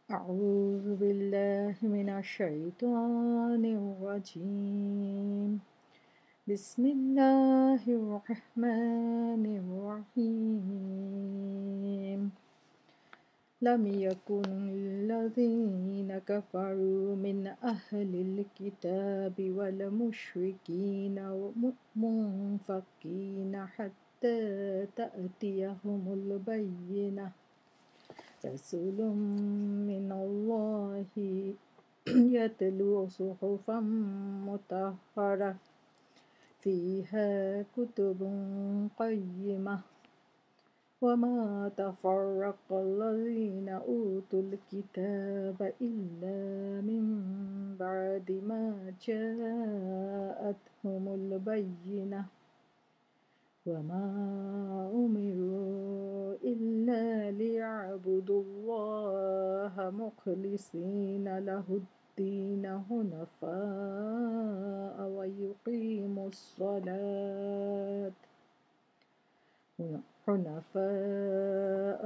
أعوذ بالله من الشيطان الرجيم بسم الله الرحمن الرحيم لم يكن الذين كفروا من أهل الكتاب والمشركين منفكين حتى تأتيهم البينة رسول من الله يتلو صحفا مطهرة فيها كتب قيمة وما تفرق الذين أوتوا الكتاب إلا من بعد ما جاءتهم البينة وما أمروا إلا ليعبدوا الله مخلصين له الدين حنفاء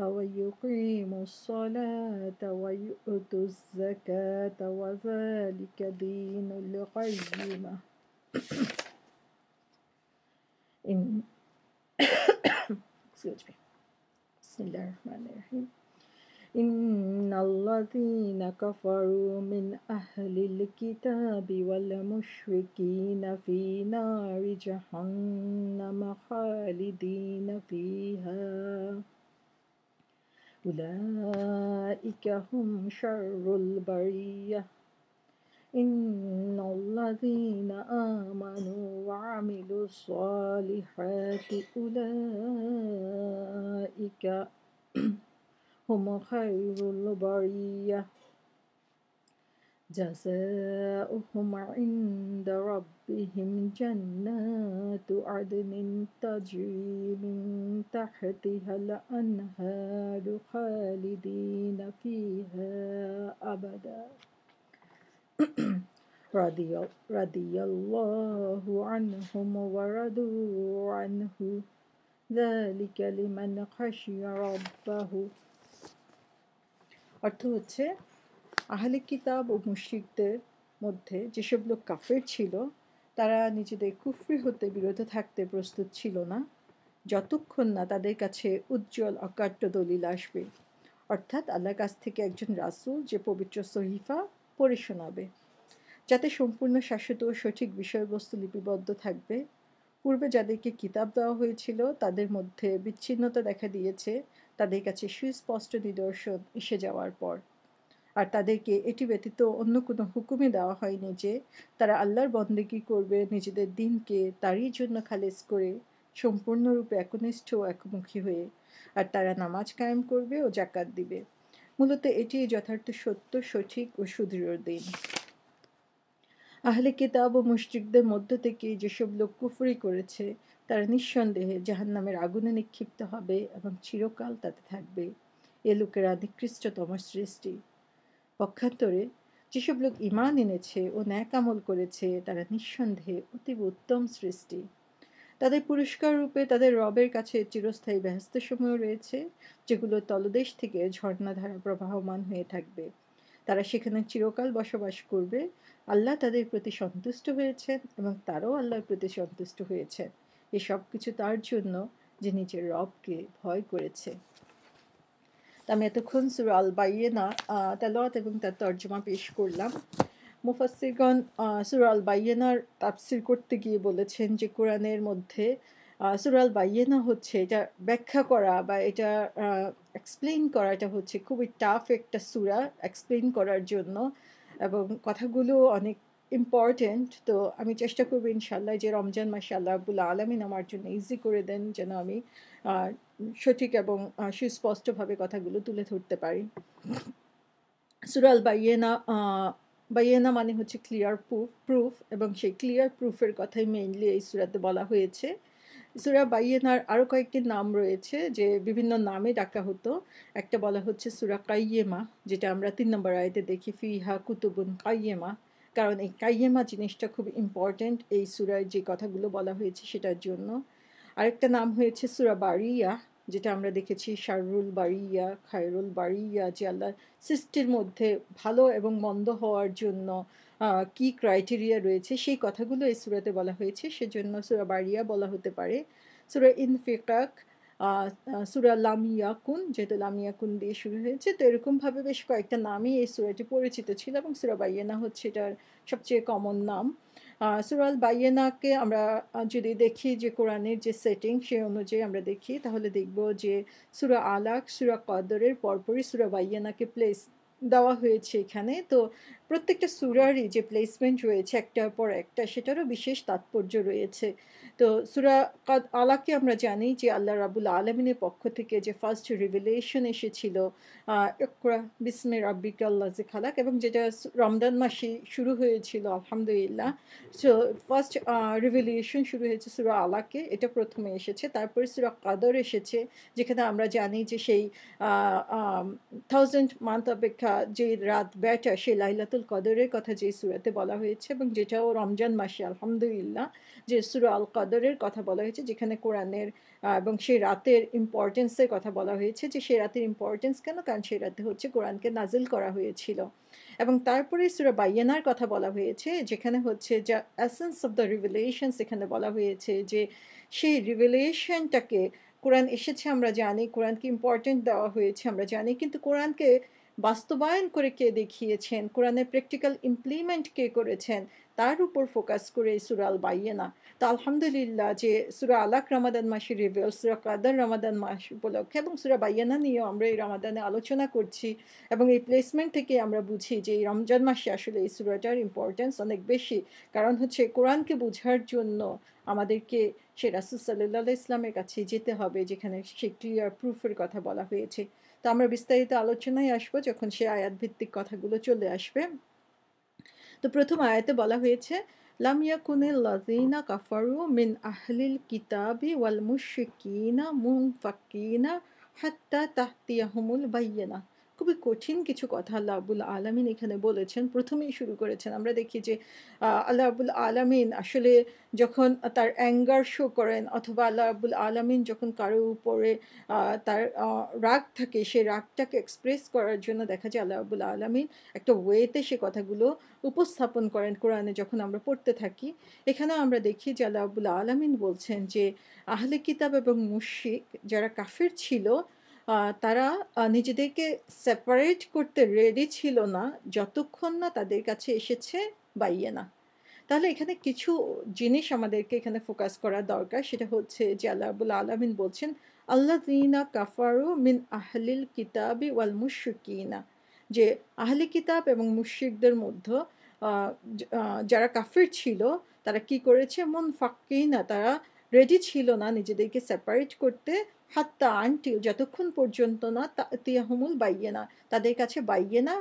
ويقيموا الصلاة ويؤتوا الزكاة وذلك دين القيمة Excuse me. بسم الله الرحمن الرحيم إن الذين كفروا من أهل الكتاب والمشركين في نار جهنم خالدين فيها أولئك هم شر البرية إن الذين آمنوا وعملوا الصالحات أولئك هم خير البرية جزاؤهم عند ربهم جنات عدن تجري من تحتها الأنهار خالدين فيها أبدا رضي الله عنهم ورضوا عنه ذلك لمن خشي ربه অর্থ হচ্ছে আহলে কিতাব ও মুশরিকদের মধ্যে যেসব লোক কাফের ছিল তারা নিজেদের কুফরি হতে বিরত থাকতে প্রস্তুত ছিল না যতক্ষণ না তাদের কাছে উজ্জ্বল অকাট্য দলিল আসবে অর্থাৎ আল্লাহর কাছ থেকে একজন রাসূল যে পবিত্র সহিফা পড়ে শোনাবে যাতে সম্পূর্ণ শাশ্বত ও সঠিক বিষয়বস্তু লিপিবদ্ধ থাকবে পূর্বে যাদেরকে কিতাব দেওয়া হয়েছিল তাদের মধ্যে বিচ্ছিন্নতা দেখা দিয়েছে তাদের কাছে সুস্পষ্ট নিদর্শন এসে যাওয়ার পর আর তাদেরকে এটি ব্যতীত অন্য কোনো হুকুমই দেওয়া হয়নি যে তারা আল্লাহর বন্দেগী করবে নিজেদের দিনকে তারই জন্য খালেস করে সম্পূর্ণরূপে একনিষ্ঠ ও একমুখী হয়ে আর তারা নামাজ কায়েম করবে ও জাকাত দিবে মূলত এটি যথার্থ সত্য সঠিক ও সুদৃঢ় দিন আহলে কিতাব ও মুশরিকদের মধ্য থেকে যেসব লোক কুফরি করেছে তারা নিঃসন্দেহে জাহান্নামের আগুনে নিক্ষিপ্ত হবে এবং চিরকাল তাতে থাকবে এ লোকেরা নিকৃষ্টতম সৃষ্টি পক্ষান্তরে যেসব লোক ঈমান এনেছে ও ন্যাক আমল করেছে তারা নিঃসন্দেহে অতীব উত্তম সৃষ্টি তাদের পুরস্কার রূপে তাদের রবের কাছে চিরস্থায়ী বেহেশতসমূহ রয়েছে যেগুলো তলদেশ থেকে ঝর্ণাধারা প্রবাহমান হয়ে থাকবে তারা সেখানে চিরকাল বসবাস করবে আল্লাহ তাদের প্রতি সন্তুষ্ট হয়েছেন এবং তারাও আল্লাহর প্রতি সন্তুষ্ট হয়েছেন এসব কিছু তার জন্য যে নিজের রবকে ভয় করেছে আমি এতক্ষণ সূরা আল বাইয়িনা তেলাওয়াত এবং তার তরজমা পেশ করলাম মুফাসসিরগণ সূরা আল বাইয়িনার তাফসীর করতে গিয়ে বলেছেন যে কোরআনের মধ্যে সূরা আল বাইয়িনা হচ্ছে এটা ব্যাখ্যা করা বা এটা এক্সপ্লেইন করা এটা হচ্ছে খুবই টাফ একটা সূরা এক্সপ্লেইন করার জন্য এবং কথাগুলো অনেক ইম্পর্টেন্ট তো আমি চেষ্টা করব ইনশাআল্লাহ যে রমজান মাসে আল্লাহ রাব্বুল আলামিন আমার জন্য ইজি করে দেন যেন আমি সঠিক এবং সুস্পষ্টভাবে কথাগুলো তুলে ধরতে পারি সূরা আল বাইয়িনা মানে হচ্ছে ক্লিয়ার প্রুফ এবং সেই ক্লিয়ার প্রুফের কথাই মেইনলি এই সূরাতে বলা হয়েছে সূরা বাইয়িনার আরও কয়েকটি নাম রয়েছে যে বিভিন্ন নামে ডাকা হতো একটা বলা হচ্ছে সূরা কাইয়্যিমা যেটা আমরা ৩ নম্বর আয়াতে দেখি ফিহা কুতুবুন কাইয়্যিমা কারণ এই কাইয়্যিমা জিনিসটা খুব ইম্পর্ট্যান্ট এই সূরায় যে কথাগুলো বলা হয়েছে সেটার জন্য আরেকটা নাম হয়েছে সূরা বারিয়া যেটা আমরা দেখেছি শাররুল বারিয়া খায়রুল বারিয়া, যে আল্লাহ সৃষ্টির মধ্যে ভালো এবং মন্দ হওয়ার জন্য কি ক্রাইটেরিয়া রয়েছে সেই কথাগুলো এই সূরাতে বলা হয়েছে, সেজন্য সূরা বারিয়া বলা হতে পারে। সূরা ইনফিকাক, সূরা লাম ইয়াকুন, যেহেতু লাম ইয়াকুন দিয়ে শুরু হয়েছে, তো এরকমভাবে বেশ কয়েকটা নামই এই সূরাটি পরিচিত ছিল, এবং সূরা বাইয়েনা হচ্ছে এটার সবচেয়ে কমন নাম। সূরা আল বাইয়েনাকে আমরা যদি দেখি যে কোরআনের যে সেটিং সেই অনুযায়ী আমরা দেখি, তাহলে দেখব যে সূরা আলাক, সূরা কদরের পরপরই সূরা বাইয়েনাকে প্লেস দেওয়া হয়েছে এখানে। তো প্রত্যেকটা সূরারই যে প্লেসমেন্ট রয়েছে একটার পর একটা, সেটারও বিশেষ তাৎপর্য রয়েছে। তো সূরা আলাকে আমরা জানি যে আল্লাহ রাব্বুল আলামিনের পক্ষ থেকে যে ফার্স্ট রিভিলেশন এসেছিল, ইকরা বিসমি রাব্বিকাল্লাযী খালাক, এবং যেটা রমজান মাসে শুরু হয়েছিল আলহামদুলিল্লাহ। সো ফার্স্ট রিভিলেশন শুরু হয়েছে সূরা আলাকে, এটা প্রথমে এসেছে। তারপরে সূরা কদর এসেছে, যেখানে আমরা জানি যে সেই 1000 মান্থ অপেক্ষা যে রাত বেটা, সেই লাইলাতুল কদরের কথা যে সূরাতে বলা হয়েছে, এবং যেটাও রমজান মাসে আলহামদুলিল্লাহ যে সূরা আল কদরের কথা বলা হয়েছে, যেখানে কোরআনের এবং সেই রাতের ইম্পর্টেন্সের কথা বলা হয়েছে, যে সেই রাতের ইম্পর্টেন্স কেন, কারণ সেই রাতে হচ্ছে কোরআনকে নাজিল করা হয়েছিল। এবং তারপরে সূরা বাইয়ানার কথা বলা হয়েছে, যেখানে হচ্ছে যা এসেন্স অফ দ্য রিভিলেশনস এখানে বলা হয়েছে, যে সেই রিভিলেশনটাকে কোরআন এসেছে আমরা জানি, কোরআনকে ইম্পর্টেন্ট দেওয়া হয়েছে আমরা জানি, কিন্তু কোরআনকে বাস্তবায়ন করে কে দেখিয়েছেন, কোরআনের প্র্যাকটিক্যাল ইমপ্লিমেন্ট কে করেছেন, তার উপর ফোকাস করে সূরা আল বাইয়েনা। তো আলহামদুলিল্লাহ যে সূরা আলাক রমাদান মাসে রিভিল, সূরা কদর রমাদান মাস উপলক্ষে, এবং সূরা বাইয়েনা নিয়েও আমরা এই রমাদানে আলোচনা করছি, এবং এই প্লেসমেন্ট থেকে আমরা বুঝি যে এই রমজান মাসে আসলে এই সূরাটার ইম্পর্টেন্স অনেক বেশি। কারণ হচ্ছে কোরআনকে বোঝার জন্য আমাদেরকে সে রাসূল সাল্লাল্লাহু আলাইহি ইসলামের কাছে যেতে হবে, যেখানে সে ক্লিয়ার প্রুফের কথা বলা হয়েছে। তো আমরা বিস্তারিত আলোচনায় আসবো যখন সে আয়াত ভিত্তিক কথাগুলো চলে আসবে। তো প্রথম আয়াতে বলা হয়েছে, লাম ইয়াকুনিল লাযিনা কাফারু মিন আহলিল কিতাবি ওয়াল মুশরিকিনা মুনফাকিনা হাত্তা তাহতিয়াহুমুল বাইয়িনা। খুবই কঠিন কিছু কথা আল্লাহ রাব্বুল আলামিন এখানে বলেছেন, প্রথমেই শুরু করেছেন। আমরা দেখি যে আল্লাহ রাব্বুল আলামিন আসলে যখন তার অ্যাঙ্গার শো করেন, অথবা আল্লাহ রাব্বুল আলামিন যখন কারোর উপরে তার রাগ থাকে, সেই রাগটাকে এক্সপ্রেস করার জন্য দেখা যায় আল্লাহ রাব্বুল আলামিন একটা ওয়েতে সে কথাগুলো উপস্থাপন করেন কোরআনে যখন আমরা পড়তে থাকি। এখানেও আমরা দেখি যে আল্লাহ রাব্বুল আলামিন বলছেন যে আহলে কিতাব এবং মুশরিক যারা কাফির ছিল, তারা নিজেদেরকে সেপারেট করতে রেডি ছিল না যতক্ষণ না তাদের কাছে এসেছে বাইয়েনা। তাহলে এখানে কিছু জিনিস আমাদেরকে এখানে ফোকাস করা দরকার, সেটা হচ্ছে যে আল্লাহ রাব্বুল আলামিন বলছেন আল্লাযীনা কাফারু মিন আহলিল কিতাবি ওয়াল মুশরিকিনা, যে আহলি কিতাব এবং মুশরিকদের মধ্যে যারা কাফির ছিল তারা কি করেছে, মুনফাক্কিনা, তারা রেডি ছিল না নিজেদেরকে সেপারেট করতে, হাত্তা আনটিল, যতক্ষণ পর্যন্ত না তাতিয়াহুমুল বাইয়েনা, তাদের কাছে বাইয়েনা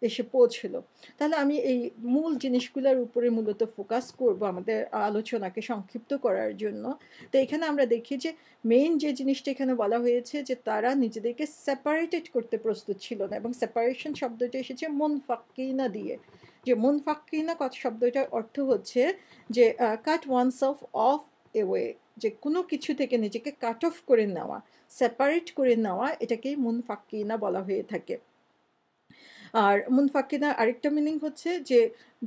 এসে পৌঁছলো। তাহলে আমি এই মূল জিনিসগুলোর উপরে মূলত ফোকাস করব আমাদের আলোচনাকে সংক্ষিপ্ত করার জন্য। তো এখানে আমরা দেখি যে মেইন যে জিনিসটা এখানে বলা হয়েছে, যে তারা নিজেদেরকে সেপারেটেড করতে প্রস্তুত ছিল না, এবং সেপারেশন শব্দটা এসেছে মুনফাক্কিনা দিয়ে। যে মুনফাক্কিনা শব্দটার অর্থ হচ্ছে যে কাট ওয়ানসেলফ অফ এওয়ে, যে কোনো কিছু থেকে নিজেকে কাট অফ করে নেওয়া, সেপারেট করে নেওয়া, এটাকেই মুনফাক্কিনা বলা হয়ে থাকে। আর মুনফাকিনা আরেকটা মিনিং হচ্ছে যে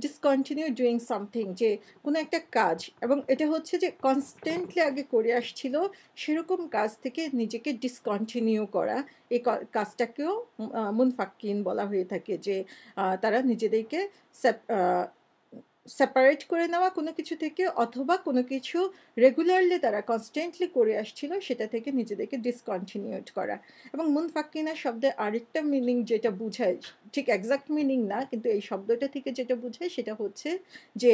ডিসকন্টিনিউ ডুইং সামথিং, যে কোনো একটা কাজ, এবং এটা হচ্ছে যে কনস্ট্যান্টলি আগে করে আসছিল সেরকম কাজ থেকে নিজেকে ডিসকন্টিনিউ করা, এই কাজটাকেও মুনফাকিন বলা হয়ে থাকে। যে তারা নিজেদেরকে সেপারেট করে নেওয়া কোনো কিছু থেকে, অথবা কোনো কিছু রেগুলারলি তারা কনস্ট্যান্টলি করে আসছিল সেটা থেকে নিজেদেরকে ডিসকন্টিনিউড করা। এবং মুনফাক্কিনা শব্দের আরেকটা মিনিং যেটা বোঝায়, ঠিক এক্সাক্ট মিনিং না, কিন্তু এই শব্দটা থেকে যেটা বোঝায় সেটা হচ্ছে যে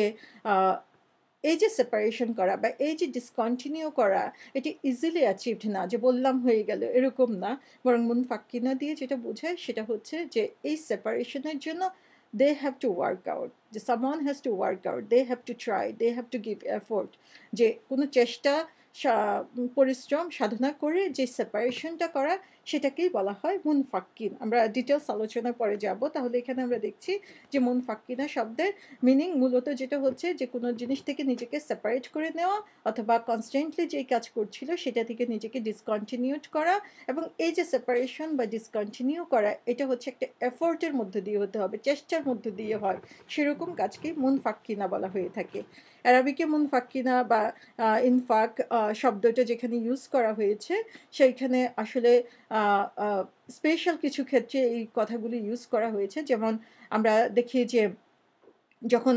এই যে সেপারেশন করা বা এই যে ডিসকন্টিনিউ করা, এটি ইজিলি অ্যাচিভড না, যে বললাম হয়ে গেল এরকম না, বরং মুনফাক্কিনা দিয়ে যেটা বোঝায় সেটা হচ্ছে যে এই সেপারেশনের জন্য they have to work out, যে someone has to work out, they have to try, they have to give effort, যে কোনো চেষ্টা পরিশ্রম সাধনা করে যে সেপারেশনটা করা, সেটাকেই বলা হয় মুনফাক্কিন। আমরা ডিটেলস আলোচনা পরে যাব। তাহলে এখানে আমরা দেখছি যে মুনফাক্কিনা শব্দের মিনিং মূলত যেটা হচ্ছে যে কোনো জিনিস থেকে নিজেকে সেপারেট করে নেওয়া, অথবা কনস্ট্যান্টলি যেই কাজ করছিল সেটা থেকে নিজেকে ডিসকন্টিনিউড করা। এবং এই যে সেপারেশন বা ডিসকন্টিনিউ করা, এটা হচ্ছে একটা এফোর্টের মধ্যে দিয়ে হতে হবে, চেষ্টার মধ্যে দিয়ে হয়, সেরকম কাজকে মুনফাক্কিনা বলা হয়ে থাকে। অ্যারাবিকে মুনফাক্কিনা বা ইনফাক শব্দটা যেখানে ইউজ করা হয়েছে, সেইখানে আসলে স্পেশাল কিছু ক্ষেত্রে এই কথাগুলি ইউজ করা হয়েছে। যেমন আমরা দেখি যে যখন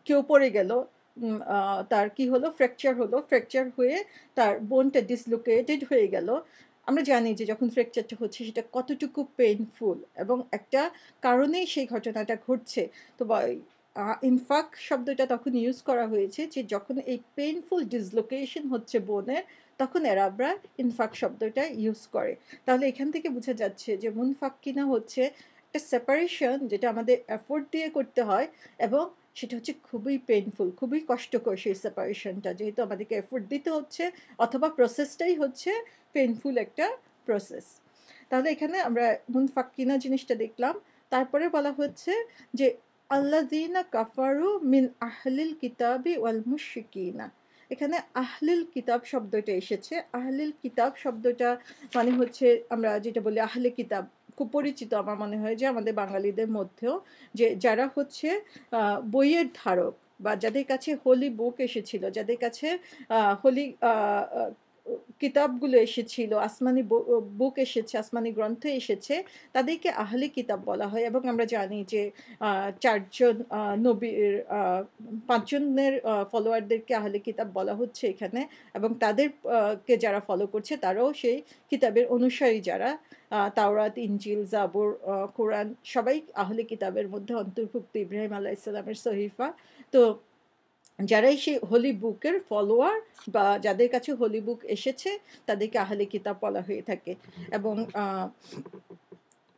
কেউ পড়ে গেল, তার কি হলো, ফ্র্যাকচার হলো, ফ্র্যাকচার হয়ে তার বোনটা ডিসলোকেটেড হয়ে গেল। আমরা জানি যে যখন ফ্র্যাকচারটা হচ্ছে সেটা কতটুকু পেইনফুল, এবং একটা কারণেই সেই ঘটনাটা ঘটছে। তো ইনফাক শব্দটা তখন ইউজ করা হয়েছে যে যখন এই পেইনফুল ডিসলোকেশন হচ্ছে বোনের, তখন এরাবরা ইনফাক শব্দটা ইউজ করে। তাহলে এখান থেকে বোঝা যাচ্ছে যে মুনফাক্কিনা হচ্ছে একটা সেপারেশন যেটা আমাদের এফোর্ট দিয়ে করতে হয়, এবং সেটা হচ্ছে খুবই পেইনফুল, খুবই কষ্টকর সেই সেপারেশনটা, যেহেতু আমাদেরকে এফোর্ট দিতে হচ্ছে, অথবা প্রসেসটাই হচ্ছে পেইনফুল একটা প্রসেস। তাহলে এখানে আমরা মুনফাক্কিনা জিনিসটা দেখলাম। তারপরে বলা হচ্ছে যে আল্লাযীনা কাফারু মিন আহলিল কিতাবি ওয়াল মুশরিকিনা। এখানে আহলিল কিতাব শব্দটা এসেছে। আহলিল কিতাব শব্দটা মানে হচ্ছে, আমরা যেটা বলি আহলে কিতাব, খুব পরিচিত আমার মনে হয় যে আমাদের বাঙালিদের মধ্যেও, যে যারা হচ্ছে বইয়ের ধারক, বা যাদের কাছে হোলি বুক এসেছিল, যাদের কাছে হোলি কিতাবগুলো এসেছিল, আসমানি বুক এসেছে, আসমানি গ্রন্থ এসেছে, তাদেরকে আহলি কিতাব বলা হয়। এবং আমরা জানি যে চারজন নবীর পাঁচজনের ফলোয়ারদেরকে আহলি কিতাব বলা হচ্ছে এখানে, এবং তাদের কে যারা ফলো করছে তারাও সেই কিতাবের অনুসারী, যারা তাওরাত, ইনজিল, জাবুর, কোরআন সবাই আহলে কিতাবের মধ্যে অন্তর্ভুক্ত, ইব্রাহিম আলাইহিস সালামের সহিফা। তো যারাই সেই হোলি বুকের ফলোয়ার, বা যাদের কাছে হোলি বুক এসেছে, তাদেরকে আহলে কিতাব বলা হয়ে থাকে। এবং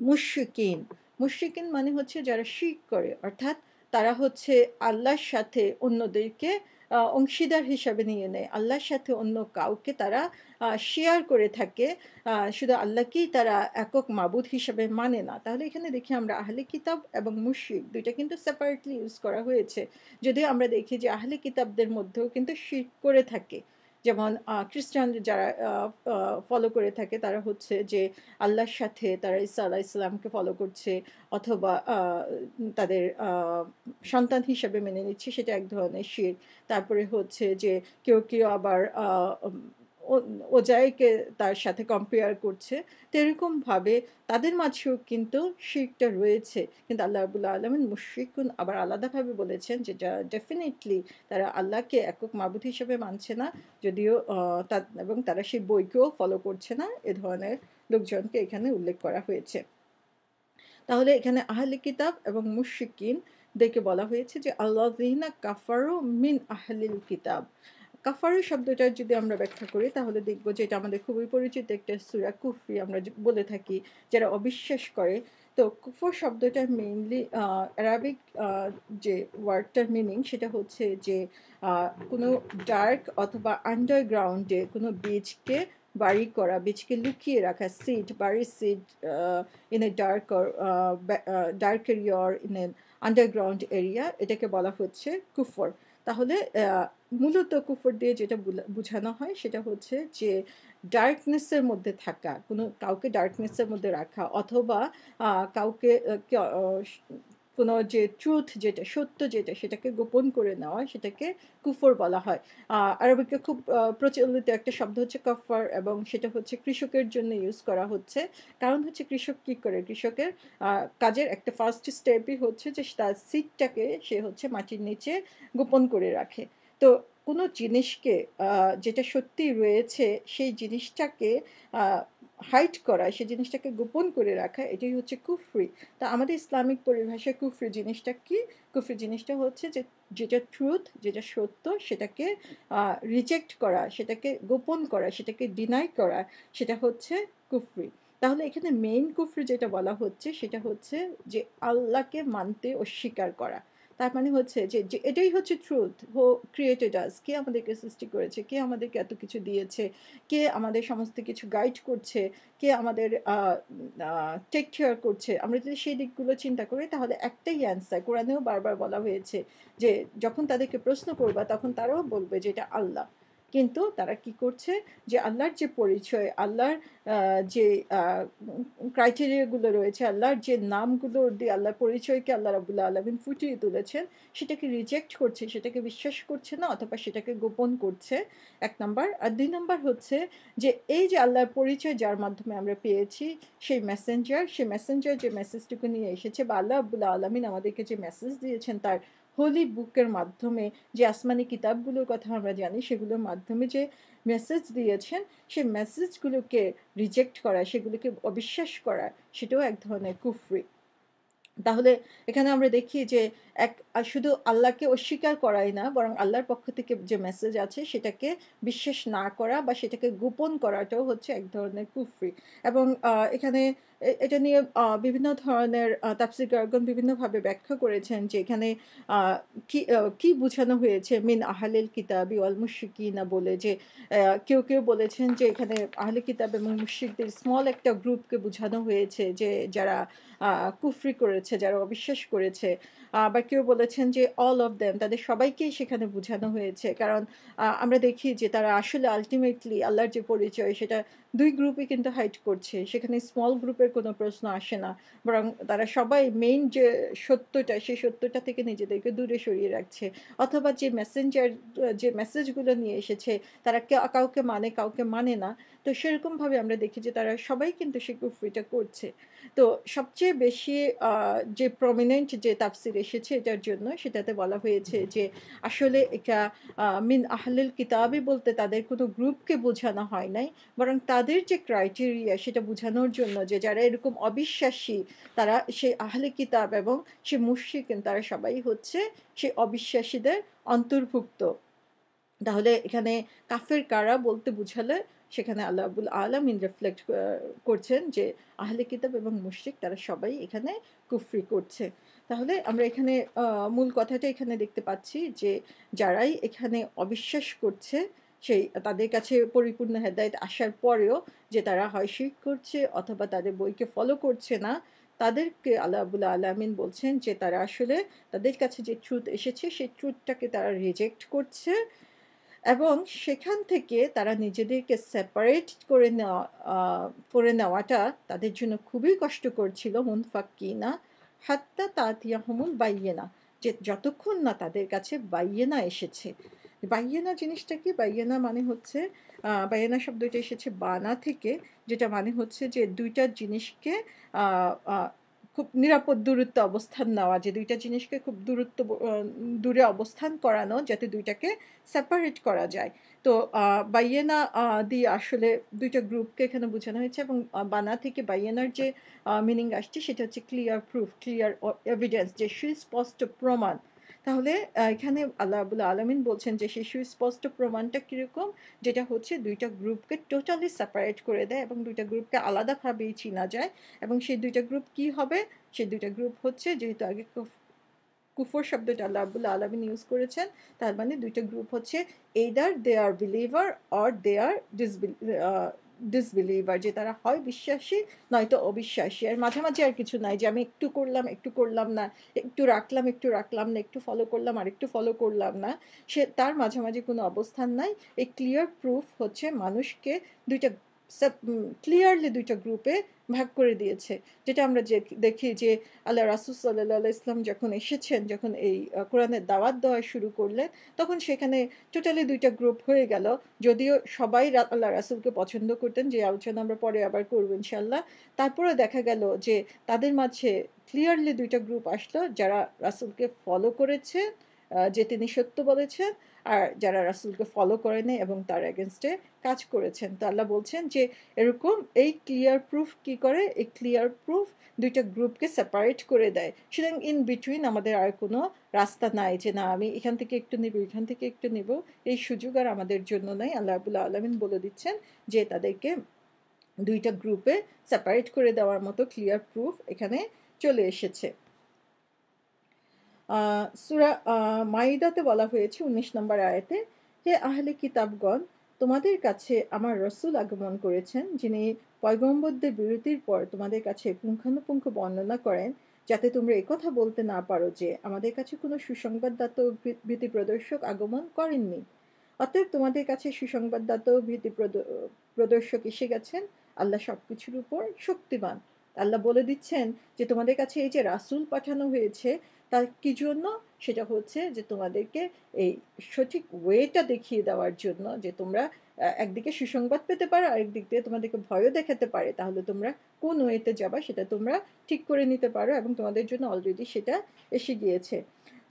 মুশরিকিন, মুশরিকিন মানে হচ্ছে যারা শিরক করে, অর্থাৎ তারা হচ্ছে আল্লাহর সাথে অন্যদেরকে অংশীদার হিসাবে নিয়ে নেয়, আল্লাহর সাথে অন্য কাউকে তারা শেয়ার করে থাকে, শুধু আল্লাহকেই তারা একক মাবুদ হিসাবে মানে না। তাহলে এখানে দেখি আমরা আহলে কিতাব এবং মুশরিক দুইটা কিন্তু সেপারেটলি ইউজ করা হয়েছে। যদিও আমরা দেখি যে আহলে কিতাবদের মধ্যেও কিন্তু শিরক করে থাকে। যেমন খ্রিস্টান যারা ফলো করে থাকে, তারা হচ্ছে যে আল্লাহর সাথে তারা ঈসা আলাইহিসসালামকে ফলো করছে, অথবা তাদের সন্তান হিসেবে মেনে নিচ্ছে, সেটা এক ধরনের শিরক। তারপরে হচ্ছে যে কেউ কেউ আবার ওজাইকে তার সাথে কম্পেয়ার করছে। তো এরকমভাবে তাদের মাঝেও কিন্তু শিরকটা রয়েছে। কিন্তু আল্লাহ রাব্বুল আলামিন মুশরিকুন আবার আলাদাভাবে বলেছেন যে ডেফিনেটলি তারা আল্লাহকে একক মাবুদ হিসেবে মানছে না, যদিও এবং তারা সেই বইকেও ফলো করছে না, এ ধরনের লোকজনকে এখানে উল্লেখ করা হয়েছে। তাহলে এখানে আহলে কিতাব এবং মুশরিকিন দেখে বলা হয়েছে যে আল্লাযীনা কাফারু মিন আহলিল কিতাব। কাফারু শব্দটার যদি আমরা ব্যাখ্যা করি, তাহলে দেখব যে এটা আমাদের খুবই পরিচিত একটা সূরা কুফরি, আমরা বলে থাকি যারা অবিশ্বাস করে। তো কুফর শব্দটা মেইনলি অ্যারাবিক যে ওয়ার্ডটার মিনিং, সেটা হচ্ছে যে কোনো ডার্ক অথবা আন্ডারগ্রাউন্ডে কোনো বীজকে বাড়ি করা, বীজকে লুকিয়ে রাখা, সিড, বাড়ির seed in a dark or dark area or in an underground area, এটাকে বলা হচ্ছে কুফর। তাহলে মূলত কুফর দিয়ে যেটা বোঝানো হয় সেটা হচ্ছে যে ডার্কনেসের মধ্যে থাকা, কাউকে ডার্কনেসের মধ্যে রাখা, অথবা কাউকে কোনো যে ট্রুথ, যেটা সত্য, যেটা সেটাকে গোপন করে নেওয়া, সেটাকে কুফর বলা হয়। আরবিকে খুব প্রচলিত একটা শব্দ হচ্ছে কফার, এবং সেটা হচ্ছে কৃষকের জন্য ইউজ করা হচ্ছে। কারণ হচ্ছে কৃষক কী করে, কৃষকের কাজের একটা ফার্স্ট স্টেপই হচ্ছে যে তার সিডটাকে সে হচ্ছে মাটির নিচে গোপন করে রাখে। তো কোনো জিনিসকে যেটা সত্যি রয়েছে সেই জিনিসটাকে হাইড করা, সেই জিনিসটাকে গোপন করে রাখা, এটাই হচ্ছে কুফরি। তা আমাদের ইসলামিক পরিভাষায় কুফরি জিনিসটা কি? কুফরি জিনিসটা হচ্ছে যে যেটা ট্রুথ, যেটা সত্য, সেটাকে রিজেক্ট করা, সেটাকে গোপন করা, সেটাকে ডিনাই করা, সেটা হচ্ছে কুফরি। তাহলে এখানে মেইন কুফরি যেটা বলা হচ্ছে সেটা হচ্ছে যে আল্লাহকে মানতে অস্বীকার করা। তার মানে হচ্ছে যে এটাই হচ্ছে ট্রুথ। হু ক্রিয়েটেড আস, কে আমাদেরকে সৃষ্টি করেছে, কে আমাদেরকে এত কিছু দিয়েছে, কে আমাদের সমস্ত কিছু গাইড করছে, কে আমাদের টেক কেয়ার করছে। আমরা যদি সেই দিকগুলো চিন্তা করি তাহলে একটাই অ্যান্সার, কোরআনেও বারবার বলা হয়েছে যে যখন তাদেরকে প্রশ্ন করবা তখন তারাও বলবে যে এটা আল্লাহ। কিন্তু তারা কি করছে, যে আল্লাহর যে পরিচয়, আল্লাহর যে ক্রাইটেরিয়াগুলো রয়েছে, আল্লাহর যে নামগুলো দিয়ে আল্লাহর পরিচয়কে আল্লাহ রাব্বুল আলামিন ফুটিয়ে তুলেছেন, সেটাকে রিজেক্ট করছে, সেটাকে বিশ্বাস করছে না, অথবা সেটাকে গোপন করছে, ১ নাম্বার। আর ২ নাম্বার হচ্ছে যে এই যে আল্লাহর পরিচয় যার মাধ্যমে আমরা পেয়েছি, সেই মেসেঞ্জার যে মেসেজটুকু নিয়ে এসেছে, বা আল্লাহ রাব্বুল আলামিন আমাদেরকে যে মেসেজ দিয়েছেন তার হোলি বুকের মাধ্যমে, যে আসমানি কিতাবগুলোর কথা আমরা জানি, সেগুলোর মাধ্যমে যে মেসেজ দিয়েছেন, সেই মেসেজগুলোকে রিজেক্ট করা, সেগুলোকে অবিশ্বাস করা, সেটাও এক ধরনের কুফরি। তাহলে এখানে আমরা দেখি যে শুধু আল্লাহকে অস্বীকার করাই না, বরং আল্লাহর পক্ষ থেকে যে মেসেজ আছে সেটাকে বিশ্বাস না করা বা সেটাকে গোপন করাটাও হচ্ছে এক ধরনের কুফরি। এবং এখানে এটা নিয়ে বিভিন্ন ধরনের তাফসীরকারগণ বিভিন্নভাবে ব্যাখ্যা করেছেন যে এখানে কি বোঝানো হয়েছে মিন আহলিল কিতাবি ওয়াল মুশরিকিনা বলে, যে কেউ বলেছেন যে এখানে আহলে কিতাব এবং মুশরিকদের স্মল একটা গ্রুপকে বোঝানো হয়েছে, যে যারা কুফরি করেছে, যারা অবিশ্বাস করেছে। আবার কেউ বলেছেন যে অল অফ দেম, তাদের সবাইকেই সেখানে বোঝানো হয়েছে। কারণ আমরা দেখি যে তারা আসলে আল্টিমেটলি আল্লাহর যে পরিচয় সেটা ২ গ্রুপই কিন্তু হাইড করছে। সেখানে স্মল গ্রুপের কোনো প্রশ্ন আসে না। বরং তারা সবাই মেইন যে সত্যটা, সেই সত্যটা থেকে নিজেদেরকে দূরে সরিয়ে রাখছে। অথবা যে যে মেসেজগুলো নিয়ে এসেছে, তারা কাউকে মানে, কাউকে মানে না। তো সেরকমভাবে আমরা দেখি যে তারা সবাই কিন্তু সেই কুফরিটা করছে। তো সবচেয়ে বেশি যে প্রমিনেন্ট যে তাফসির এসেছে এটার জন্য, সেটাতে বলা হয়েছে যে আসলে এটা মিন আহলিল কিতাবই বলতে তাদের কোনো গ্রুপকে বোঝানো হয় নাই, বরং তাদের যে ক্রাইটেরিয়া সেটা বোঝানোর জন্য, যে যারা এরকম অবিশ্বাসী, তারা সেই আহলে কিতাব এবং সে মুশরিকিন, তারা সবাই হচ্ছে সেই অবিশ্বাসীদের অন্তর্ভুক্ত। তাহলে এখানে কাফের কারা বলতে বুঝালে সেখানে আল্লাহ রাব্বুল আলামিন রিফ্লেক্ট করছেন যে আহলে কিতাব এবং মুশরিক তারা সবাই এখানে কুফরি করছে। তাহলে আমরা এখানে মূল কথাটা এখানে দেখতে পাচ্ছি যে যারাই এখানে অবিশ্বাস করছে, সেই তাদের কাছে পরিপূর্ণ হেদায়েত আসার পরেও যে তারা হয় শিরক করছে অথবা তাদের বইকে ফলো করছে না, তাদেরকে আল্লাহ রাব্বুল আলামিন বলছেন যে তারা আসলে তাদের কাছে যে ট্রুথ এসেছে সেই ট্রুথটাকে তারা রিজেক্ট করছে, এবং সেখান থেকে তারা নিজেদেরকে সেপারেট করে নেওয়াটা তাদের জন্য খুবই কষ্টকর ছিল। মুনফাক্কিনা হাত্তা তাতিয়াহুমুল বাইয়িনা, যে যতক্ষণ না তাদের কাছে বাইয়িনা এসেছে। বাইয়িনা জিনিসটা কি? বাইয়িনা মানে হচ্ছে বাইয়িনা শব্দটা এসেছে বানা থেকে, যেটা মানে হচ্ছে যে ২ টা জিনিসকে আ আ খুব নিরাপদ দূরত্বে অবস্থান নেওয়া, যে ২ টা জিনিসকে খুব দূরে অবস্থান করানো, যাতে ২ টাকে সেপারেট করা যায়। তো বাইয়েনা দিয়ে আসলে ২ টা গ্রুপকে এখানে বোঝানো হয়েছে, এবং বানা থেকে বাইয়েনার যে মিনিং আসছে সেটা হচ্ছে ক্লিয়ার প্রুফ, ক্লিয়ার এভিডেন্স, যে সুস্পষ্ট প্রমাণ। তাহলে এখানে আল্লাহ রাব্বুল আলামিন বলছেন যে সেই সুস্পষ্ট প্রমাণটা কিরকম? যেটা হচ্ছে ২ টা গ্রুপকে টোটালি সেপারেট করে দেয় এবং ২ টা গ্রুপকে আলাদাভাবেই চিনা যায়। এবং সেই ২ টা গ্রুপ কি হবে? সেই ২ টা গ্রুপ হচ্ছে, যেহেতু আগে কুফর শব্দটা আল্লাহ রাব্বুল আলামিন ইউজ করেছেন, তার মানে ২ টা গ্রুপ হচ্ছে either they are believer or they are disbeliever, যে তারা হয় বিশ্বাসী নয়তো অবিশ্বাসী। এর মাঝামাঝি আর কিছু নাই, যে আমি একটু করলাম, একটু করলাম না, একটু রাখলাম, একটু রাখলাম না, একটু ফলো করলাম, আরেকটু ফলো করলাম না। তার মাঝামাঝি কোনো অবস্থান নাই। এই ক্লিয়ার প্রুফ হচ্ছে মানুষকে ২ টা ক্লিয়ারলি ২ টা গ্রুপে ভাগ করে দিয়েছে। যেটা আমরা দেখি যে আল্লাহ রাসূল সাল্লাল্লাহু আলাইহি ওয়াসাল্লাম যখন এসেছেন, যখন এই কোরআনের দাওয়াত দেওয়া শুরু করলেন, তখন সেখানে টোটালি ২ টা গ্রুপ হয়ে গেল। যদিও সবাই আল্লাহ রাসূলকে পছন্দ করতেন, যে আলোচনা আমরা পরে আবার করব ইনশাআল্লাহ। তারপরেও দেখা গেল যে তাদের মাঝে ক্লিয়ারলি ২ টা গ্রুপ আসলো, যারা রাসূলকে ফলো করেছে, যে তিনি সত্য বলেছেন, আর যারা রাসূলকে ফলো করে নাই এবং তার এগেইনস্টে কাজ করেছেন। তো আল্লাহ বলছেন যে এরকম এই ক্লিয়ার প্রুফ কি করে? এই ক্লিয়ার প্রুফ ২ টা গ্রুপকে সেপারেট করে দেয়। সুতরাং ইন বিটুইন আমাদের আর কোনো রাস্তা নাই, যে না আমি এখান থেকে একটু নিব, এখান থেকে একটু নিব। এই সুযোগ আর আমাদের জন্য নাই। আল্লাহ রাব্বুল আলামিন বলে দিচ্ছেন যে তাদেরকে ২ টা গ্রুপে সেপারেট করে দেওয়ার মতো ক্লিয়ার প্রুফ এখানে চলে এসেছে। সূরা মাইদাতে বলা হয়েছে ১৯ নম্বর আয়াতে, হে আহলে কিতাবগণ, তোমাদের কাছে আমার রাসূল আগমন করেছেন, যিনি পয়গম্বরদের বিরতির পর তোমাদের কাছে পুঙ্খানুপুঙ্খ বর্ণনা করেন, যাতে তোমরা একথা বলতে না পারো যে আমাদের কাছে কোনো সুসংবাদদাতা ও ভীতিপ্রদর্শক আগমন করেননি। অতএব তোমাদের কাছে সুসংবাদদাতা ও প্রদর্শক এসে গেছেন। আল্লাহ সবকিছুর উপর শক্তিমান। আল্লাহ বলে দিচ্ছেন যে তোমাদের কাছে এই যে রাসূল পাঠানো হয়েছে তা কি জন্য? সেটা হচ্ছে যে তোমাদেরকে এই সঠিক ওয়েটা দেখিয়ে দেওয়ার জন্য, যে তোমরা একদিকে সুসংবাদ পেতে পারো, আরেক দিক দিয়ে তোমাদেরকে ভয়ও দেখাতে পারে। তাহলে তোমরা কোন ওয়েতে যাবা সেটা তোমরা ঠিক করে নিতে পারো, এবং তোমাদের জন্য অলরেডি সেটা এসে গিয়েছে।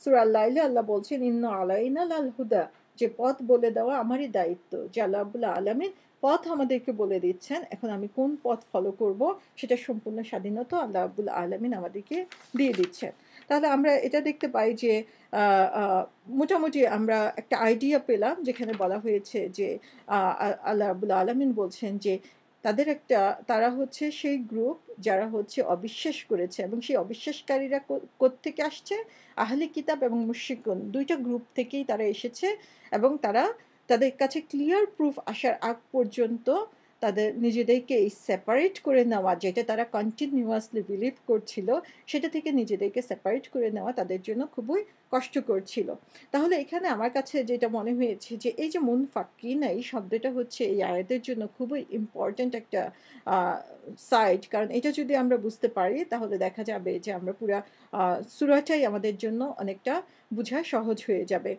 সূরা আল-লাইলে আল্লাহ বলছেন, ইন্না আলাইনা লাল হুদা, যে পথ বলে দেওয়া আমারই দায়িত্ব। যে আল্লাহ রাব্বুল আলামিন পথ আমাদেরকে বলে দিচ্ছেন। এখন আমি কোন পথ ফলো করব সেটা সম্পূর্ণ স্বাধীনতা আল্লাহ রাব্বুল আলামিন আমাদেরকে দিয়ে দিচ্ছেন। তাহলে আমরা এটা দেখতে পাই যে মোটামুটি আমরা একটা আইডিয়া পেলাম, যেখানে বলা হয়েছে যে আল্লাহ রাব্বুল আলামিন বলছেন যে তারা হচ্ছে সেই গ্রুপ যারা হচ্ছে অবিশ্বাস করেছে, এবং সেই অবিশ্বাসকারীরা কোত্থেকে আসছে? আহলে কিতাব এবং মুশরিকুন ২ টা গ্রুপ থেকেই তারা এসেছে, এবং তাদের কাছে ক্লিয়ার প্রুফ আসার আগ পর্যন্ত তাদের নিজেদেরকে এই সেপারেট করে নেওয়া, যেটা তারা কন্টিনিউয়াসলি বিলিভ করছিল, সেটা থেকে নিজেদেরকে সেপারেট করে নেওয়া তাদের জন্য খুবই কষ্টকর ছিল। তাহলে এখানে আমার কাছে যেটা মনে হয়েছে যে এই যে মুনফাক্কিনা, এই শব্দটা হচ্ছে এই আয়াতের জন্য খুবই ইম্পর্ট্যান্ট একটা সাইড। কারণ এটা যদি আমরা বুঝতে পারি তাহলে দেখা যাবে যে আমরা পুরা সূরাটাই আমাদের জন্য অনেকটা বোঝা সহজ হয়ে যাবে।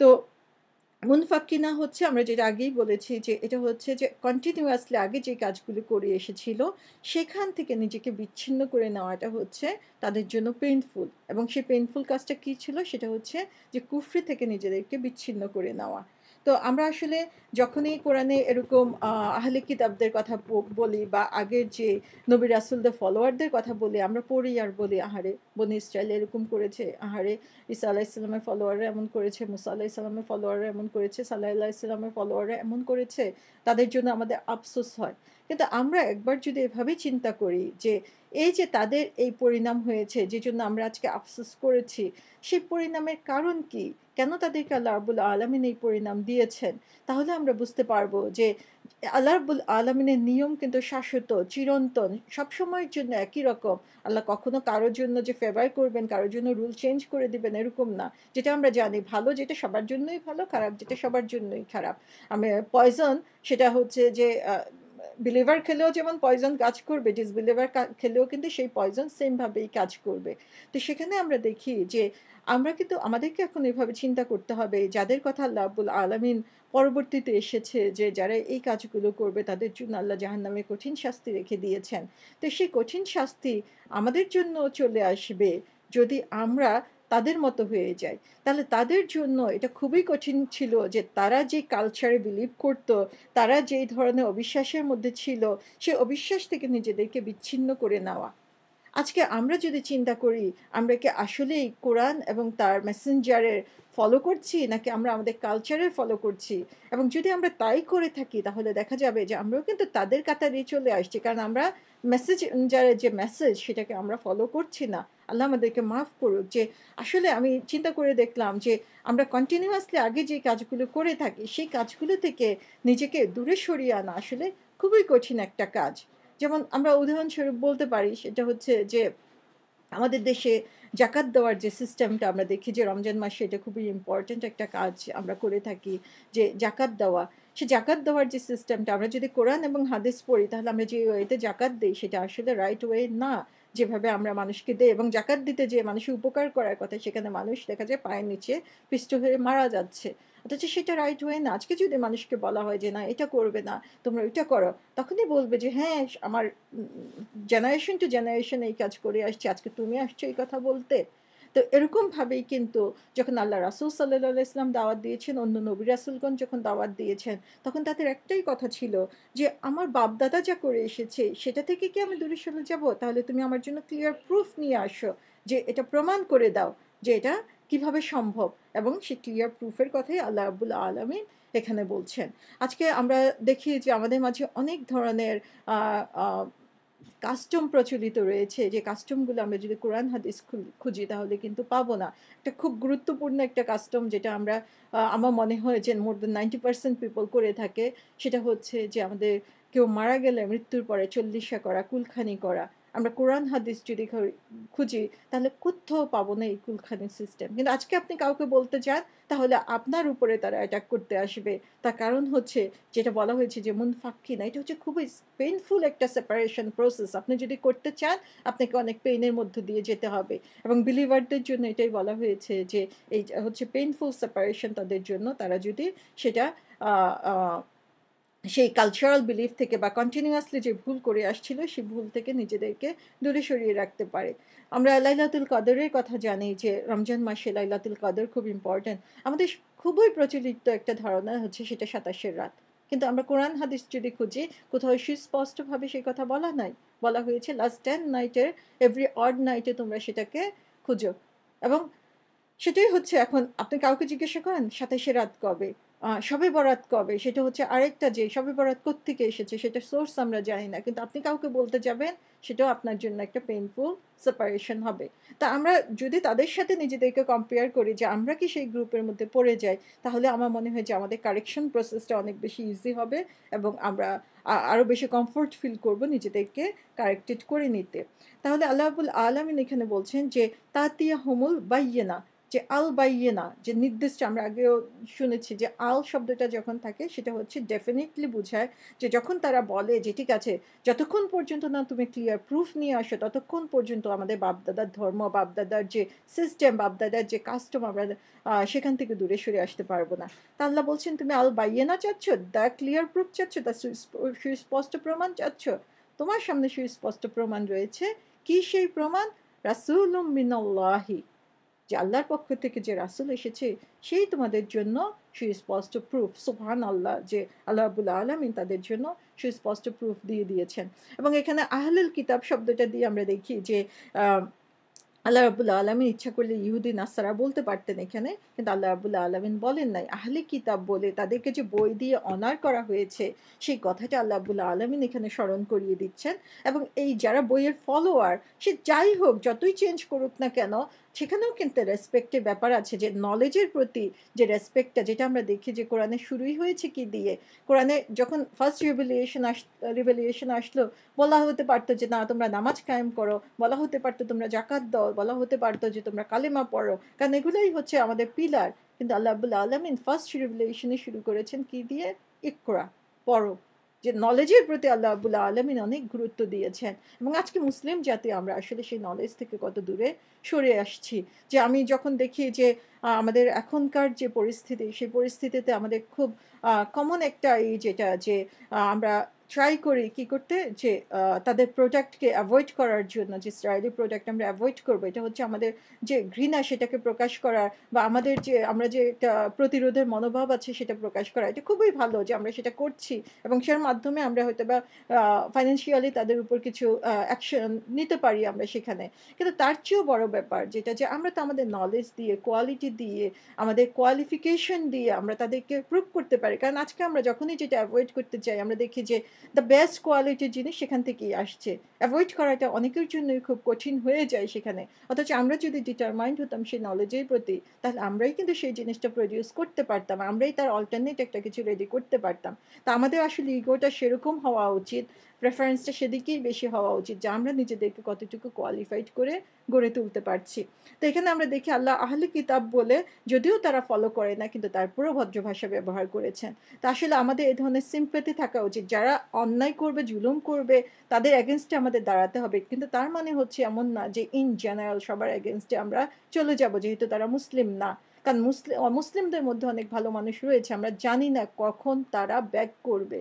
তো মুনফাক্কিনা হচ্ছে, আমরা যেটা আগেই বলেছি, যে এটা হচ্ছে যে কন্টিনিউয়াসলি আগে যে কাজগুলো করে এসেছিল সেখান থেকে নিজেকে বিচ্ছিন্ন করে নেওয়াটা হচ্ছে তাদের জন্য পেইনফুল, এবং সেই পেইনফুল কাজটা কী ছিল? সেটা হচ্ছে যে কুফরি থেকে নিজেদেরকে বিচ্ছিন্ন করে নেওয়া। তো আমরা আসলে যখনই কোরআনে এরকম আহলে কিতাবদের কথা বলি, বা আগের যে নবী রাসূলদের ফলোয়ারদের কথা বলি, আমরা পড়ি আর বলি, আহারে বনী ইসরাইল এরকম করেছে, আহারে ঈসা আলাইহিসসালামের ফলোয়াররা এমন করেছে, মুসা আলাইহিসসালামের ফলোয়াররা এমন করেছে, সালেহ আলাইহিসসালামের ফলোয়াররা এমন করেছে, তাদের জন্য আমাদের আফসোস হয়। কিন্তু আমরা একবার যদি এভাবেই চিন্তা করি যে এই যে তাদের এই পরিণাম হয়েছে, যেজন্য আমরা আজকে আফসোস করেছি, সেই পরিণামের কারণ কি? কেন তাদেরকে আল্লাহ রাব্বুল আলামিন এই পরিণাম দিয়েছেন? তাহলে আমরা বুঝতে পারবো যে আল্লাহ রাব্বুল আলামিনের নিয়ম কিন্তু শাশ্বত, চিরন্তন, সবসময়ের জন্য একই রকম। আল্লাহ কখনো কারোর জন্য যে ফেভার করবেন, কারোর জন্য রুল চেঞ্জ করে দিবেন, এরকম না। যেটা আমরা জানি, ভালো যেটা সবার জন্যই ভালো, খারাপ যেটা সবার জন্যই খারাপ। পয়জন সেটা হচ্ছে যে বিলিভার খেলেও যেমন পয়জন কাজ করবে, ডিসবিলিভার খেলেও কিন্তু সেই পয়জন সেম ভাবেই কাজ করবে। তো সেখানে আমরা দেখি যে আমরা কিন্তু আমাদেরকে এখন এভাবে চিন্তা করতে হবে, যাদের কথা আল্লাহ রাব্বুল আলামিন পরবর্তীতে এসেছে যে যারা এই কাজগুলো করবে তাদের জন্য আল্লাহ জাহান্নামে কঠিন শাস্তি রেখে দিয়েছেন। তো সেই কঠিন শাস্তি আমাদের জন্য চলে আসবে যদি আমরা তাদের মতো হয়ে যাই। তাহলে তাদের জন্য এটা খুবই কঠিন ছিল যে তারা যে কালচারে বিলিভ করত, তারা যেই ধরনের অবিশ্বাসের মধ্যে ছিল, সেই অবিশ্বাস থেকে নিজেদেরকে বিচ্ছিন্ন করে নেওয়া। আজকে আমরা যদি চিন্তা করি, আমরা কি আসলেই কোরআন এবং তার মেসেঞ্জারের ফলো করছি, নাকি আমরা আমাদের কালচারের ফলো করছি? এবং যদি আমরা তাই করে থাকি তাহলে দেখা যাবে যে আমরাও কিন্তু তাদের কাতারেই চলে আসছি, কারণ আমরা মেসেঞ্জারের যে মেসেজ সেটাকে আমরা ফলো করছি না। আল্লাহ আমাদেরকে মাফ করুক। যে আসলে আমি চিন্তা করে দেখলাম যে আমরা কন্টিনিউয়াসলি আগে যে কাজগুলো করে থাকি সেই কাজগুলো থেকে নিজেকে দূরে সরিয়ে আনা আসলে খুবই কঠিন একটা কাজ। যেমন আমরা উদাহরণস্বরূপ বলতে পারি, সেটা হচ্ছে যে আমাদের দেশে জাকাত দেওয়ার যে সিস্টেমটা আমরা দেখি যে রমজান মাসে এটা খুবই ইম্পর্ট্যান্ট একটা কাজ আমরা করে থাকি, যে জাকাত দেওয়া। সে জাকাত দেওয়ার যে সিস্টেমটা আমরা যদি কোরআন এবং হাদিস পড়ি তাহলে আমরা যে ওয়েতে জাকাত দেই সেটা আসলে রাইট ওয়ে না। যেভাবে আমরা মানুষকে দেই, এবং জাকাত দিতে যেয়ে মানুষের উপকার করার কথা, সেখানে মানুষ দেখা যায় পায়ের নিচে পিষ্ট হয়ে মারা যাচ্ছে। অথচ সেটা রাইট ওয়ে না। আজকে যদি মানুষকে বলা হয় যে না এটা করবে না, তোমরা ওইটা করো, তখনই বলবে যে হ্যাঁ, আমার জেনারেশন টু জেনারেশন এই কাজ করে আসছে, আজকে তুমি আসছো এই কথা বলতে। তো এরকমভাবেই কিন্তু যখন আল্লাহ রাসূল সাল্লাল্লাহু আলাইহি ওয়াসাল্লাম দাওয়াত দিয়েছেন, অন্য নবী রাসূলগণ যখন দাওয়াত দিয়েছেন, তখন তাদের একটাই কথা ছিল যে আমার বাপ-দাদা যা করে এসেছে সেটা থেকে কি আমি দূরে সরে যাব? তাহলে তুমি আমার জন্য ক্লিয়ার প্রুফ নিয়ে আসো, যে এটা প্রমাণ করে দাও যে এটা কিভাবে সম্ভব। এবং সেই ক্লিয়ার প্রুফের কথাই আল্লাহ রাব্বুল আলামিন এখানে বলছেন। আজকে আমরা দেখি যে আমাদের মাঝে অনেক ধরনের আ আ কাস্টম প্রচলিত রয়েছে, যে কাস্টমগুলো আমরা যদি কোরআন হাদিস খুঁজি তাহলে কিন্তু পাবো না। একটা খুব গুরুত্বপূর্ণ একটা কাস্টম যেটা আমরা আমার মনে হয় যে মোর দ্যান 90% পিপল করে থাকে, সেটা হচ্ছে যে আমাদের কেউ মারা গেলে মৃত্যুর পরে চল্লিশা করা, কুলখানি করা। আমরা কোরআন হাদিস যদি খুঁজি তাহলে কোথাও পাবো না এই কুলখানি সিস্টেম। কিন্তু আজকে আপনি কাউকে বলতে চান তাহলে আপনার উপরে তারা অ্যাটাক করতে আসবে। তার কারণ হচ্ছে যেটা বলা হয়েছে যে মুনফাক্কি না, এটা হচ্ছে খুবই পেইনফুল একটা সেপারেশন প্রসেস। আপনি যদি করতে চান আপনাকে অনেক পেইনের মধ্য দিয়ে যেতে হবে, এবং বিলিভারদের জন্য এটাই বলা হয়েছে যে এই হচ্ছে পেইনফুল সেপারেশন তাদের জন্য, তারা যদি সেটা সেই কালচারাল বিলিফ থেকে বা কন্টিনিউয়াসলি যে ভুল করে আসছিল সেই ভুল থেকে নিজেদেরকে দূরে সরিয়ে রাখতে পারে। আমরা লাইলাতুল কদরের কথা জানি যে রমজান মাসে লাইলাতুল কদর খুব ইম্পর্ট্যান্ট। আমাদের খুবই প্রচলিত একটা ধারণা হচ্ছে সেটা 27-এর রাত, কিন্তু আমরা কোরআন হাদিস যদি খুঁজি কোথাও সুস্পষ্টভাবে সেই কথা বলা নাই। বলা হয়েছে লাস্ট 10 নাইটের এভরি অড নাইটে তোমরা সেটাকে খুঁজো। এবং সেটাই হচ্ছে, এখন আপনি কাউকে জিজ্ঞাসা করেন 27 রাত কবে, শবে বরাত কবে, সেটা হচ্ছে আরেকটা, যে শবে বরাত কোত্থেকে এসেছে সেটা সোর্স আমরা জানি না, কিন্তু আপনি কাউকে বলতে যাবেন সেটাও আপনার জন্য একটা পেইনফুল সেপারেশন হবে। তা আমরা যদি তাদের সাথে নিজেদেরকে কম্পেয়ার করি যে আমরা কি সেই গ্রুপের মধ্যে পড়ে যাই, তাহলে আমার মনে হয় যে আমাদের কারেকশন প্রসেসটা অনেক বেশি ইজি হবে, এবং আমরা আরও বেশি কমফোর্ট ফিল করব নিজেদেরকে কারেক্টেড করে নিতে। তাহলে আল্লাহ রাব্বুল আলামিন এখানে বলছেন যে তাতিয়া হুমুল বাইয়েনা, যে আল বাইয়েনা যে নির্দিষ্ট, আমরা আগেও শুনেছি যে আল শব্দটা যখন থাকে সেটা হচ্ছে ডেফিনেটলি বোঝায় যে যখন তারা বলে যে ঠিক আছে যতক্ষণ পর্যন্ত না তুমি ক্লিয়ার প্রুফ নিয়ে আসো ততক্ষণ পর্যন্ত আমাদের বাপদাদার ধর্ম, বাপদাদার যে সিস্টেম, বাপদাদার যে কাস্টম, আমরা সেখান থেকে দূরে সরে আসতে পারবো না। তা আল্লাহ বলছেন তুমি আল বাইয়েনা চাচ্ছ, দ্য ক্লিয়ার প্রুফ চাচ্ছ, দ্য সুস্পষ্ট প্রমাণ চাচ্ছ। তোমার সামনে সুস্পষ্ট প্রমাণ রয়েছে। কি সেই প্রমাণ? রাসূলুম মিনাল্লাহি, যে আল্লাহর পক্ষ থেকে যে রাসূল এসেছে সেই তোমাদের জন্য সুস্পষ্ট প্রুফ। সুবহানাল্লাহ, যে আল্লাহ রাব্বুল আলামিন তাদের জন্য সুস্পষ্ট প্রুফ দিয়ে দিয়েছেন। এবং এখানে আহলুল কিতাব শব্দটা দিয়ে আমরা দেখি যে আল্লাহ রাব্বুল আলামিন ইচ্ছা করলে ইহুদি নাসারা বলতে পারতেন এখানে, কিন্তু আল্লাহ রাব্বুল আলামিন বলেন নাই। আহলে কিতাব বলে তাদেরকে যে বই দিয়ে অনার করা হয়েছে সেই কথাটা আল্লাহ রাব্বুল আলামিন এখানে স্মরণ করিয়ে দিচ্ছেন। এবং এই যারা বইয়ের ফলোয়ার, সে যাই হোক যতই চেঞ্জ করুক না কেন, সেখানেও কিন্তু রেসপেক্টের ব্যাপার আছে, যে নলেজের প্রতি যে রেসপেক্টটা, যেটা আমরা দেখি যে কোরআনে শুরুই হয়েছে কি দিয়ে। কোরআনে যখন ফার্স্ট রিভেলিয়েশন আসলো, বলা হতে পারতো যে না তোমরা নামাজ কায়েম করো, বলা হতে পারতো তোমরা জাকাত দাও, বলা হতে পারতো যে তোমরা কালেমা পড়ো, কারণ এগুলোই হচ্ছে আমাদের পিলার। কিন্তু আল্লাহ রাব্বুল আলামিন ফার্স্ট রিভেলিয়েশনে শুরু করেছেন কি দিয়ে? ইকরা, পড়ো। যে নলেজের প্রতি আল্লাহ রাব্বুল আলামিন অনেক গুরুত্ব দিয়েছেন। এবং আজকে মুসলিম জাতি আমরা আসলে সেই নলেজ থেকে কত দূরে সরে আসছি। যে আমি যখন দেখি যে আমাদের এখনকার যে পরিস্থিতি, সেই পরিস্থিতিতে আমাদের খুব কমন একটা এই যেটা যে আমরা ট্রাই করি কি করতে, যে তাদের প্রোডাক্টকে অ্যাভয়েড করার জন্য, যে ইসরায়েলি প্রোডাক্ট আমরা অ্যাভয়েড করবো, এটা হচ্ছে আমাদের যে ঘৃণা সেটাকে প্রকাশ করার, বা আমাদের যে আমরা যে একটা প্রতিরোধের মনোভাব আছে সেটা প্রকাশ করা। এটা খুবই ভালো যে আমরা সেটা করছি, এবং সেটার মাধ্যমে আমরা হয়তো বা ফাইন্যান্সিয়ালি তাদের উপর কিছু অ্যাকশন নিতে পারি আমরা সেখানে। কিন্তু তার চেয়েও বড় ব্যাপার যেটা, যে আমরা তো আমাদের নলেজ দিয়ে, কোয়ালিটি দিয়ে, আমাদের কোয়ালিফিকেশন দিয়ে আমরা তাদেরকে প্রুভ করতে পারি। কারণ আজকে আমরা যখনই যেটা অ্যাভয়েড করতে চাই আমরা দেখি যে দ্য বেস্ট কোয়ালিটির জিনিস সেখান থেকেই আসছে। অ্যাভয়েড করাটা অনেকের জন্যই খুব কঠিন হয়ে যায় সেখানে। অথচ আমরা যদি ডিটারমাইন্ড হতাম সেই নলেজের প্রতি, তাহলে আমরাই কিন্তু সেই জিনিসটা প্রডিউস করতে পারতাম, আমরাই তার অল্টারনেট একটা কিছু রেডি করতে পারতাম। তা আমাদের আসলে ইগোটা সেরকম হওয়া উচিত, প্রেফারেন্সটা সেদিকেই বেশি হওয়া উচিত, যে আমরা নিজেদেরকে কতটুকু কোয়ালিফাইড করে গড়ে তুলতে পারছি। তো এখানে আমরা দেখি আল্লাহ আহলে কিতাব বলে, যদিও তারা ফলো করে না, কিন্তু তারপরেও ভদ্র ভাষা ব্যবহার করেছেন। তা আসলে আমাদের এই ধরনের সিম্প্যাথি থাকা উচিত। যারা অন্যায় করবে, জুলুম করবে, তাদের এগেনস্টে আমাদের দাঁড়াতে হবে। কিন্তু তার মানে হচ্ছে এমন না যে ইন জেনারেল সবার এগেনস্টে আমরা চলে যাব যেহেতু তারা মুসলিম না। কারণ মুসলিমদের মধ্যে অনেক ভালো মানুষ রয়েছে, আমরা জানি না কখন তারা ব্যাক করবে,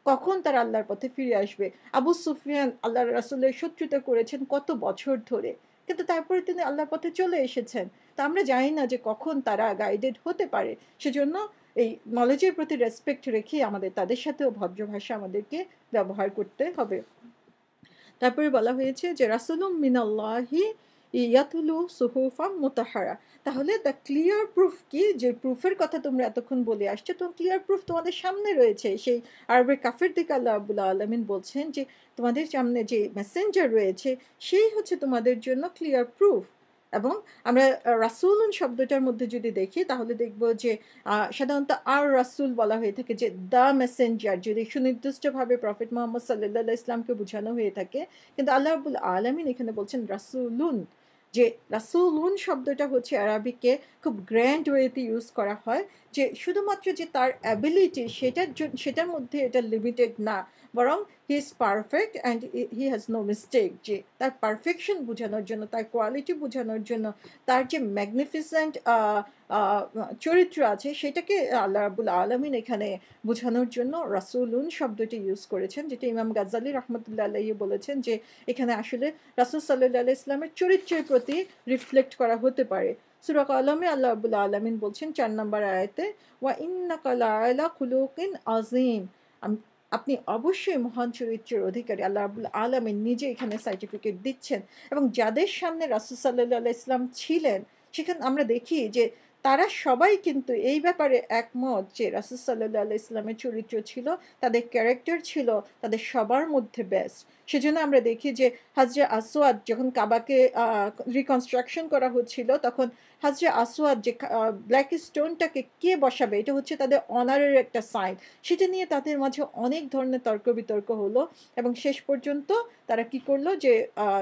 কখন তারা আল্লাহর পথে ফিরে আসবে। আবু সুফিয়ান আল্লাহ রাসূলের শত্রুতা করেছেন কত বছর ধরে, কিন্তু তারপরে তিনি আল্লাহর পথে চলে এসেছেন। তা আমরা জানি না যে কখন তারা গাইডেড হতে পারে। সেজন্য এই নলেজের প্রতি রেসপেক্ট রেখে আমাদের তাদের সাথেও ভদ্র ভাষা আমাদেরকে ব্যবহার করতে হবে। তারপরে বলা হয়েছে যে রাসূলুম মিনাল্লাহি ইয়াতুলু সুহুফাম মুতাহারা। তাহলে দ্য ক্লিয়ার প্রুফ কি, যে প্রুফের কথা তোমরা এতক্ষণ বলে আসছো, তো ক্লিয়ার প্রুফ তোমাদের সামনে রয়েছে। সেই আরবের কাফের দিকে আল্লাহ রাব্বুল আলামিন বলছেন যে তোমাদের সামনে যে মেসেঞ্জার রয়েছে সেই হচ্ছে তোমাদের জন্য ক্লিয়ার প্রুফ। এবং আমরা রাসূলুন শব্দটার মধ্যে যদি দেখি তাহলে দেখব যে সাধারণত আর রাসূল বলা হয়ে থাকে, যে দ্য মেসেঞ্জার যদি সুনির্দিষ্টভাবে প্রফেট মুহাম্মদ সাল্লাল্লাহু আলাইহি ইসলামকে বোঝানো হয়ে থাকে। কিন্তু আল্লাহ রাব্বুল আলামিন এখানে বলছেন রাসূলুন, যে রাসূলুন শব্দটা হচ্ছে আরবিকে খুব গ্র্যান্ড ওয়েতে ইউজ করা হয়, যে শুধুমাত্র যে তার অ্যাবিলিটি সেটার মধ্যে এটা লিমিটেড না, বরং he is perfect and he has no mistake. যে তার পারফেকশন বোঝানোর জন্য, তার কোয়ালিটি বোঝানোর জন্য, তার যে ম্যাগনিফিসেন্ট চরিত্র আছে সেটাকে আল্লাহ রাব্বুল আলামিন এখানে বোঝানোর জন্য রাসূলুন শব্দটি ইউজ করেছেন, যেটা ইমাম গাজ্জালী রাহমাতুল্লাহ আলাইহি বলেছেন যে এখানে আসলে রাসূল সাল্লাল্লাহু আলাইহি ইসলামের চরিত্রের প্রতি রিফ্লেক্ট করা হতে পারে। সূরা কলমে আল্লাহ রাব্বুল আলামিন বলছেন ৪ নম্বর আয়াতে, ওয়া ইন্নাকা লাআলা খুলুকিন আযীম, আপনি অবশ্যই মহান চরিত্রের অধিকারী। আল্লাহ রাব্বুল আলামিন নিজে এখানে সার্টিফিকেট দিচ্ছেন। এবং যাদের সামনে রাসূল সাল্লাল্লাহু আলাইহি ইসলাম ছিলেন, সেখানে আমরা দেখি যে তারা সবাই কিন্তু এই ব্যাপারে একমত যে রাসূল সাল্লাল্লাহু আলাইহি ইসলামের চরিত্র ছিল, তাদের ক্যারেক্টার ছিল তাদের সবার মধ্যে বেস্ট। সেজন্য আমরা দেখি যে হাজরে আসওয়াদ যখন কাবাকে রিকনস্ট্রাকশন করা হচ্ছিল, তখন হাজরে আসওয়াদ যে ব্ল্যাক স্টোনটাকে কে বসাবে, এটা হচ্ছে তাদের অনারের একটা সাইন। সেটা নিয়ে তাদের মাঝে অনেক ধরনের তর্ক বিতর্ক হলো এবং শেষ পর্যন্ত তারা কি করলো, যে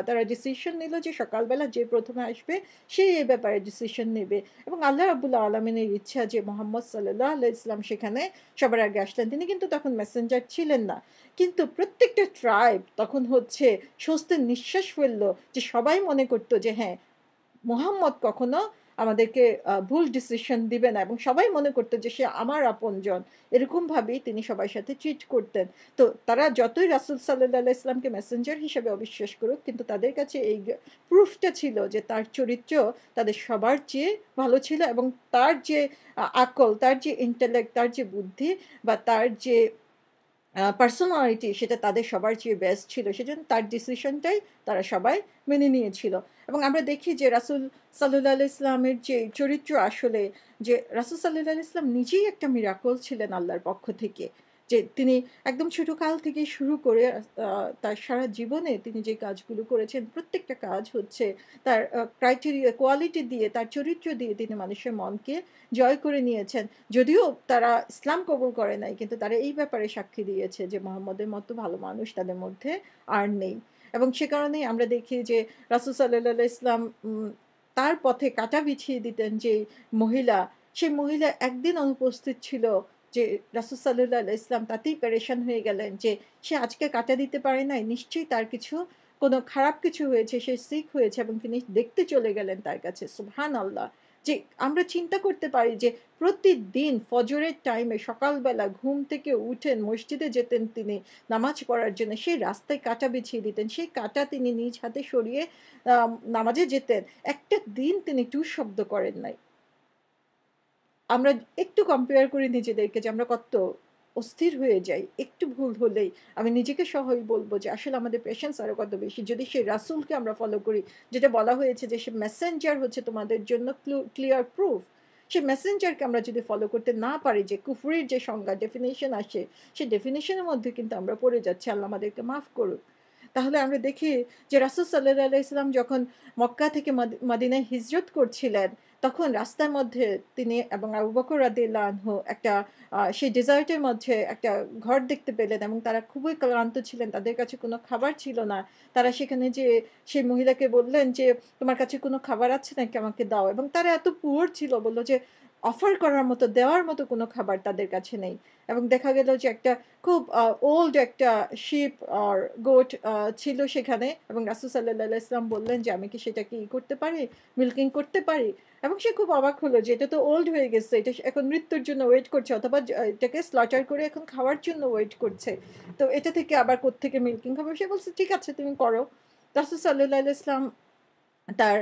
তারা ডিসিশন নিল যে সকালবেলা যে প্রথমে আসবে সেই এই ব্যাপারে ডিসিশন নেবে। এবং আল্লাহ রাব্বুল আলামিনের ইচ্ছা যে মুহাম্মদ সাল্লাল্লাহু আলাইহি ইসলাম সেখানে সবার আগে আসলেন। তিনি কিন্তু তখন মেসেঞ্জার ছিলেন না, কিন্তু প্রত্যেকটা ট্রাইব তখন হচ্ছে স্বস্তির নিঃশ্বাস ফেললো, যে সবাই মনে করতো যে হ্যাঁ, মুহাম্মদ কখনো আমাদেরকে ভুল ডিসিশন দিবে না, এবং সবাই মনে করতো যে সে আমার আপনজন। এরকমভাবেই তিনি সবার সাথে ট্রিট করতেন। তো তারা যতই রাসূল সাল্লাল্লাহু আলাইহি ইসলামকে মেসেঞ্জার হিসেবে অবিশ্বাস করুক, কিন্তু তাদের কাছে এই প্রুফটা ছিল যে তার চরিত্র তাদের সবার চেয়ে ভালো ছিল, এবং তার যে আকল, তার যে ইন্টেলেক্ট, তার যে বুদ্ধি বা তার যে পার্সোনালিটি, সেটা তাদের সবার চেয়ে বেস্ট ছিল। সেজন্য তার ডিসিশনটাই তারা সবাই মেনে নিয়েছিল। এবং আমরা দেখি যে রাসূল সাল্লাল্লাহু আলাইহি ইসলামের যে চরিত্র, আসলে যে রাসূল সাল্লাল্লাহু আলাইহি ইসলাম নিজেই একটা মিরাকল ছিলেন আল্লাহর পক্ষ থেকে। যে তিনি একদম ছোটকাল থেকে শুরু করে তার সারা জীবনে তিনি যে কাজগুলো করেছেন, প্রত্যেকটা কাজ হচ্ছে তার ক্রাইটেরিয়া, কোয়ালিটি দিয়ে, তার চরিত্র দিয়ে তিনি মানুষের মনকে জয় করে নিয়েছেন। যদিও তারা ইসলাম কবুল করে নাই, কিন্তু তারা এই ব্যাপারে সাক্ষী দিয়েছে যে মুহাম্মদের মতো ভালো মানুষ তাদের মধ্যে আর নেই। এবং সে কারণেই আমরা দেখি যে রাসূল সাল্লাল্লাহু আলাইহি ইসলাম তার পথে কাঁটা বিছিয়ে দিতেন যে মহিলা, সেই মহিলা একদিন অনুপস্থিত ছিল, যে রাসূল সাল্লাল্লাহু আলাইহি ইসলাম তাতেই পেরেশান হয়ে গেলেন যে সে আজকে কাঁটা দিতে পারে নাই, নিশ্চয়ই তার কিছু কোনো খারাপ কিছু হয়েছে, সে সিক হয়েছে, এবং তিনি দেখতে চলে গেলেন তার কাছে। সুবহানাল্লাহ! যে আমরা চিন্তা করতে পারি যে প্রতিদিন ফজরের টাইমে সকালবেলা ঘুম থেকে উঠেন, মসজিদে যেতেন তিনি নামাজ পড়ার জন্য, সেই রাস্তায় কাঁটা বিছিয়ে দিতেন, সেই কাঁটা তিনি নিজ হাতে সরিয়ে নামাজে যেতেন। একটা দিন তিনি টু শব্দ করেন নাই। আমরা একটু কম্পেয়ার করি নিজেদেরকে, যে আমরা কত অস্থির হয়ে যাই একটু ভুল হলেই। আমি নিজেকে সহই বলবো যে আসলে আমাদের পেশেন্স আরো কত বেশি, যদি সেই রাসূলকে আমরা ফলো করি, যেটা বলা হয়েছে যে সে মেসেঞ্জার হচ্ছে তোমাদের জন্য ক্লিয়ার প্রুফ। সে মেসেঞ্জারকে আমরা যদি ফলো করতে না পারি, যে কুফরির যে সংজ্ঞা ডেফিনেশন আসে, সেই ডেফিনেশনের মধ্যে কিন্তু আমরা পড়ে যাচ্ছি। আল্লাহ আমাদেরকে মাফ করুক। তাহলে আমরা দেখি যে রাসূল সাল্লাল্লাহু আলাইহি সাল্লাম যখন মক্কা থেকে মদিনায় হিজরত করছিলেন, তখন রাস্তার মধ্যে তিনি এবং আবু বকর রাদিয়াল্লাহু আনহু একটা সেই ডেজার্টের মধ্যে একটা ঘর দেখতে পেলেন, এবং তারা খুবই ক্লান্ত ছিলেন, তাদের কাছে কোনো খাবার ছিল না। তারা সেখানে যেয়ে সেই মহিলাকে বললেন যে তোমার কাছে কোনো খাবার আছে নাকি, আমাকে দাও। এবং তারা এত পুয়ার ছিল, বলল যে অফার করার মতো, দেওয়ার মতো কোনো খাবার তাদের কাছে নেই। এবং দেখা গেল যে একটা খুব ওল্ড একটা শিপ আর গোট ছিল সেখানে, এবং রাসূল সাল্লাল্লাহু আলাইহি ওয়াসাল্লাম বললেন যে আমি কি সেটাকে করতে পারি, মিল্কিং করতে পারি। এবং সে খুব অবাক হলো যে এটা তো ওল্ড হয়ে গেছে, এটা এখন মৃত্যুর জন্য ওয়েট করছে, অথবা এটাকে স্লটার করে এখন খাওয়ার জন্য ওয়েট করছে। তো এটা থেকে আবার কোত্থেকে মিল্কিং হবে। সে বলছে ঠিক আছে তুমি করো। রাসূল সাল্লাল্লাহু আলাইহি ওয়াসাল্লাম তার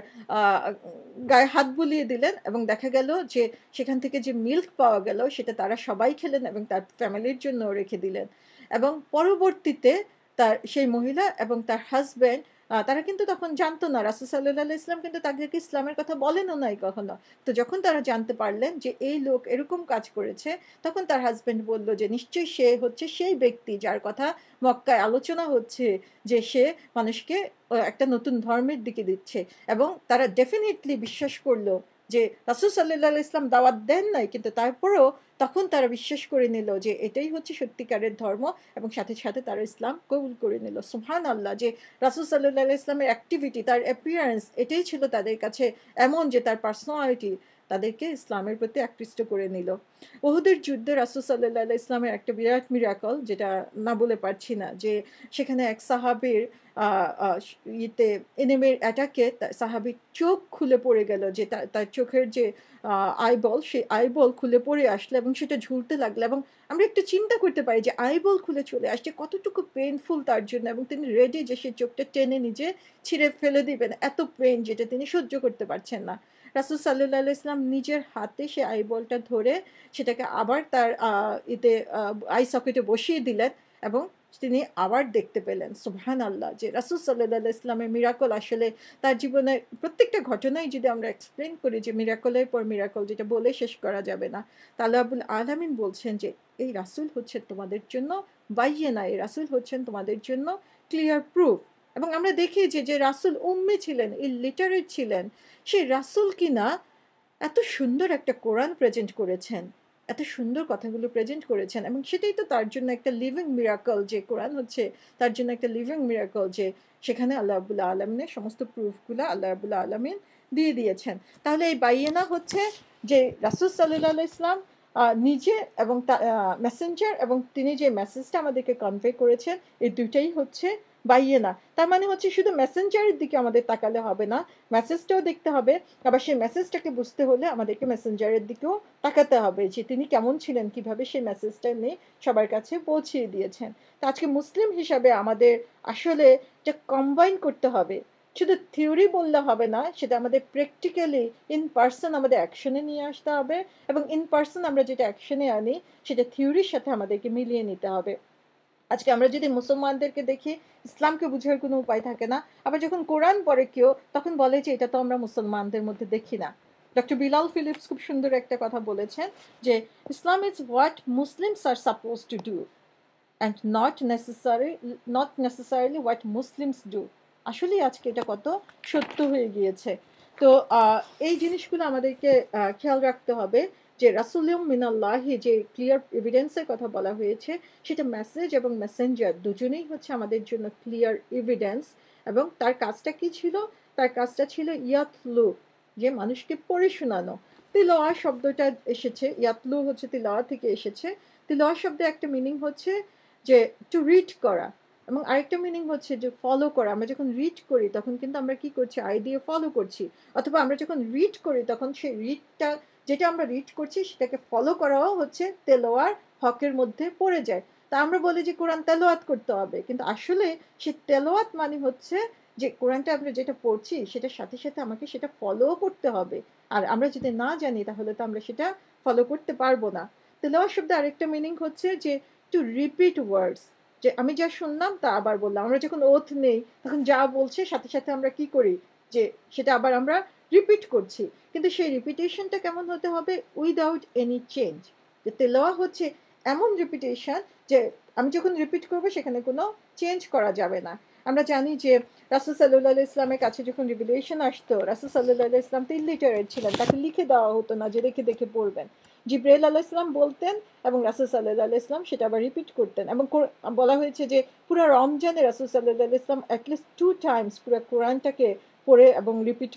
গায়ে হাত বুলিয়ে দিলেন, এবং দেখা গেল যে সেখান থেকে যে মিল্ক পাওয়া গেল সেটা তারা সবাই খেলেন এবং তার ফ্যামিলির জন্য রেখে দিলেন। এবং পরবর্তীতে তার সেই মহিলা এবং তার হাজব্যান্ড তারা কিন্তু তখন জানতো না, রাসূল সাল্লাল্লাহু আলাইহি ওয়াসাল্লাম কিন্তু তাদেরকে ইসলামের কথা বলেনও নাই কখনো। তো যখন তারা জানতে পারলেন যে এই লোক এরকম কাজ করেছে, তখন তার হাসব্যান্ড বলল যে নিশ্চয়ই সে হচ্ছে সেই ব্যক্তি যার কথা মক্কায় আলোচনা হচ্ছে, যে সে মানুষকে একটা নতুন ধর্মের দিকে দিচ্ছে। এবং তারা ডেফিনিটলি বিশ্বাস করলো যে রাসূল সাল্লাল্লাহু আলাইহি ওয়াসাল্লাম দাওয়াত দেন নাই, কিন্তু তারপরেও তখন তারা বিশ্বাস করে নিল যে এটাই হচ্ছে সত্যিকারের ধর্ম, এবং সাথে সাথে তারা ইসলাম কবুল করে নিল। সুবহানাল্লাহ, যে রাসূল সাল্লাল্লাহু আলাইহি ওয়াসাল্লামের অ্যাক্টিভিটি, তার অ্যাপিয়ারেন্স, এটাই ছিল তাদের কাছে এমন, যে তার পার্সোনালিটি তাদেরকে ইসলামের প্রতি আকৃষ্ট করে নিল। উহুদের যুদ্ধে রাসূল সাল্লাল্লাহু আলাইহি ওয়াসাল্লামের একটা বিরাট মিরাকল, যেটা না বলে পারছি না, যে সেখানে এক সাহাবীর ইতে এনিমির অ্যাটাকে সাহাবীর চোখ খুলে পড়ে গেল, যে তার চোখের যে আইবল, সেই আইবল খুলে পড়ে আসলো এবং সেটা ঝুলতে লাগলো। এবং আমরা একটু চিন্তা করতে পারি যে আইবল খুলে চলে আসছে কতটুকু পেইনফুল তার জন্য, এবং তিনি রেডি যে সে চোখটা টেনে নিজে ছিঁড়ে ফেলে দিবেন, এত পেইন যেটা তিনি সহ্য করতে পারছেন না। রাসূল সাল্লাল্লাহু আলাইহি ওয়াসাল্লাম নিজের হাতে সে আইবলটা ধরে সেটাকে আবার তার আই সকেটে বসিয়ে দিলেন, এবং তিনি আবার দেখতে পেলেন। সুবহানাল্লাহ, যে রাসূল সাল্লাল্লাহু আলাইহি ওয়াসাল্লামের মিরাকল আসলে তার জীবনের প্রত্যেকটা ঘটনাই যদি আমরা এক্সপ্লেন করি, যে মিরাকলের পর মিরাকল, যেটা বলে শেষ করা যাবে না। তা আল্লাহ রাব্বুল আলামিন বলছেন যে এই রাসূল হচ্ছেন তোমাদের জন্য বাইয়িনা, এই রাসূল হচ্ছেন তোমাদের জন্য ক্লিয়ার প্রুফ। এবং আমরা দেখি যে রাসূল উম্মি ছিলেন, ইলিটারেট ছিলেন, সেই রাসূল কিনা এত সুন্দর একটা কোরআন প্রেজেন্ট করেছেন, এত সুন্দর কথাগুলো প্রেজেন্ট করেছেন, এবং সেটাই তো তার জন্য একটা লিভিং মিরাকল, যে কোরআন হচ্ছে তার জন্য একটা লিভিং মিরাকল, যে সেখানে আল্লাহ রাব্বুল আলামিনের সমস্ত প্রুফগুলো আল্লাহ রাব্বুল আলামিন দিয়ে দিয়েছেন। তাহলে এই বাইয়েনা হচ্ছে যে রাসূল সাল্লাল্লাহু আলাইহি ওয়াসাল্লাম নিজে এবং মেসেঞ্জার, এবং তিনি যে মেসেজটা আমাদেরকে কনভে করেছেন, এই দুইটাই হচ্ছে বাইয়েনা। তার মানে হচ্ছে শুধু মেসেঞ্জারের দিকে আমাদের তাকালে হবে না, মেসেজটাও দেখতে হবে। আবার সেই মেসেজটাকে বুঝতে হলে আমাদেরকে মেসেঞ্জারের দিকেও তাকাতে হবে, যে তিনি কেমন ছিলেন, কিভাবে সেই মেসেজটা নিয়ে সবার কাছে পৌঁছিয়ে দিয়েছেন। তো আজকে মুসলিম হিসাবে আমাদের আসলে এটা কম্বাইন করতে হবে। শুধু থিওরি বললে হবে না, সেটা আমাদের প্র্যাকটিক্যালি ইন পার্সন আমাদের অ্যাকশনে নিয়ে আসতে হবে, এবং ইন পার্সন আমরা যেটা অ্যাকশনে আনি সেটা থিওরির সাথে আমাদেরকে মিলিয়ে নিতে হবে। আজকে আমরা যদি মুসলমানদেরকে দেখি, ইসলামকে বুঝার কোনো উপায় থাকে না। আবার যখন কোরআন পড়ে কেউ, তখন বলে যে এটা তো আমরা মুসলমানদের মধ্যে দেখি না। ডক্টর বিলাল ফিলিপস খুব সুন্দর একটা কথা বলেছেন, যে Islam is what Muslims are suppose to do and not necessarily what Muslims do. আসলেই আজকে এটা কত সত্য হয়ে গিয়েছে। তো এই জিনিসগুলো আমাদেরকে খেয়াল রাখতে হবে, যে রাসূলুম মিনাল্লাহি, যে ক্লিয়ার এভিডেন্সের কথা বলা হয়েছে, সেটা মেসেজ এবং মেসেঞ্জার দুজনেই হচ্ছে আমাদের জন্য ক্লিয়ার এভিডেন্স। এবং তার কাজটা কি ছিল? তার কাজটা ছিল ইয়াতলু, যে মানুষকে পড়ে শোনানো। তিলাওয়া শব্দটা এসেছে, ইয়াতলু হচ্ছে তিলাওয়া থেকে এসেছে। তিলাওয়া শব্দের একটা মিনিং হচ্ছে যে টু রিড করা, এবং আরেকটা মিনিং হচ্ছে যে ফলো করা। আমরা যখন রিড করি তখন কিন্তু আমরা কি করছি? আই দিয়ে ফলো করছি। অথবা আমরা যখন রিড করি তখন সেই রিডটা, যেটা আমরা রিড করছি সেটাকে ফলো করাও হচ্ছে তেলাওয়ার হকের মধ্যে পড়ে যায়। তা আমরা বলি যে কোরআন তেলাওয়াত করতে হবে, কিন্তু আসলে সে তেলাওয়াত মানে হচ্ছে যে কোরআনটা আমরা যেটা পড়ছি সেটার সাথে সাথে আমাকে সেটা ফলো করতে হবে। আর আমরা যদি না জানি তাহলে তো আমরা সেটা ফলো করতে পারবো না। তেলাওয়াত শব্দে আরেকটা মিনিং হচ্ছে যে টু রিপিট ওয়ার্ডস, যে আমি যা শুনলাম তা আবার বললাম। আমরা যখন ওথ নেই তখন যা বলছে সাথে সাথে আমরা কি করি, যে সেটা আবার আমরা রিপিট করছি। কিন্তু সেই রিপিটেশনটা কেমন হতে হবে? Without any change. যে তেলাওয়া হচ্ছে এমন রিপিটেশন, যে আমি যখন রিপিট করবো সেখানে কোনো চেঞ্জ করা যাবে না। আমরা জানি যে রাসূল সাল্লাল্লাহু আলাইহি ওয়াসাল্লামের কাছে যখন রিভিলেশন আসতো, রাসূল সাল্লাল্লাহু আলাইহি ওয়াসাল্লাম তো ইলিটারেট ছিলেন, তাকে লিখে দেওয়া হতো না যে দেখে দেখে পড়বেন। জিবরাইল আলাইহিস সালাম বলতেন, এবং রাসূল সাল্লাল্লাহু আলাইহি ওয়াসাল্লাম সেটা আবার রিপিট করতেন। এবং বলা হয়েছে যে পুরো রমজানে রাসূল সাল্লাল্লাহু আলাইহি ওয়াসাল্লাম অ্যাটলিস্ট 2 টাইমস পুরো কোরআনটাকে পড়ে এবং রিপিট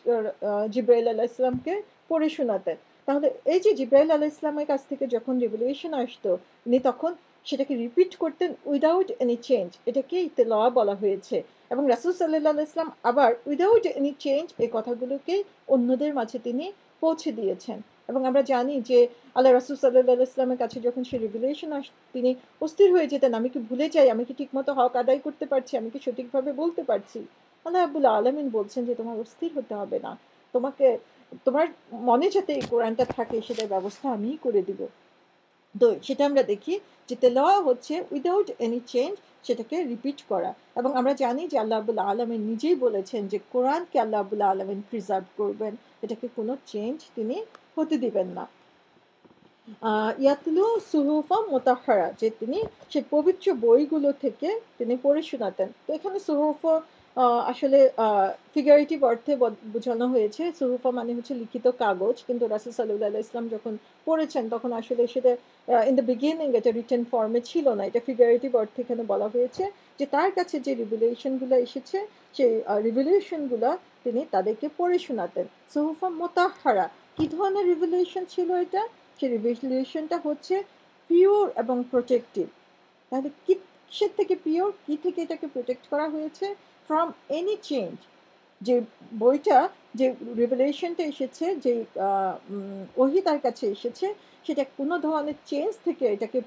জিবরাইল আলাইহিস সালামকে পড়ে শোনাতেন। তাহলে এই যে জিবরাইল আলাইহিস সালামের কাছ থেকে যখন রিভিলেশন আসতো, উনি তখন সেটাকে রিপিট করতেন উইদাউট এনি চেঞ্জ। এটাকেই তেলাওয়া বলা হয়েছে। এবং রাসূল সাল্লাল্লাহু আলাইহি ওয়াসাল্লাম আবার উইদাউট এনি চেঞ্জ এই কথাগুলোকেই অন্যদের মাঝে তিনি পৌঁছে দিয়েছেন। এবং আমরা জানি যে আল্লাহ রাসূল সাল্লাল্লাহু আলাইহি ওয়াসাল্লামের কাছে যখন সেই রিভিলেশন তিনি অস্থির হয়ে যেতেন, আমি কি ভুলে যাই, আমি কি ঠিকমতো হক আদায় করতে পারছি, আমি কি সঠিকভাবে বলতে পারছি। আল্লাহ রাব্বুল আলামিন বলছেন যে তোমার অস্থির হতে হবে না, তোমাকে তোমার মনে যাতে এই কোরআনটা থাকে সেটার ব্যবস্থা আমিই করে দিব। তো সেটা আমরা দেখি যে তেলাওয়া হচ্ছে উইদাউট এনি চেঞ্জ, সেটাকে রিপিট করা। এবং আমরা জানি যে আল্লাহ রাব্বুল আলামিন নিজেই বলেছেন যে কোরআনকে আল্লাহ রাব্বুল আলামিন প্রিজার্ভ করবেন, এটাকে কোনো চেঞ্জ তিনি হতে দিবেন না। ইয়াতলু সুহুফা মোতাহারা, যে তিনি সেই পবিত্র বইগুলো থেকে তিনি পড়ে শোনাতেন। তো এখানে সুহুফা আসলে ফিগারেটিভ অর্থে বোঝানো হয়েছে। সুহুফা মানে হচ্ছে লিখিত কাগজ, কিন্তু রাসূল সাল্লাল্লাহু আলাইহি ওয়াসাল্লাম যখন পড়েছেন তখন আসলে সেটা ইন দ্য বিগিনিং এটা রিটেন ফর্মে ছিল না। এটা ফিগারেটিভ অর্থে এখানে বলা হয়েছে যে তার কাছে যে রিভিলেশনগুলো এসেছে সেই রিভিলেশনগুলো তিনি তাদেরকে পড়ে শোনাতেন। সুহুফা মোতাহারা, কি ধরনের রিভিলেশন ছিল এটা? সেই রিভিলেশনটা হচ্ছে পিওর এবং প্রোটেক্টিভ। তাহলে কিসের থেকে পিওর, কি থেকে এটাকে প্রোটেক্ট করা হয়েছে? From any change. যে বইটা, যে রিভেলেশনটা এসেছে, যে ওহী তার কাছে এসেছে, সেটা কোনো ধরনের চেঞ্জ থেকে এটাকে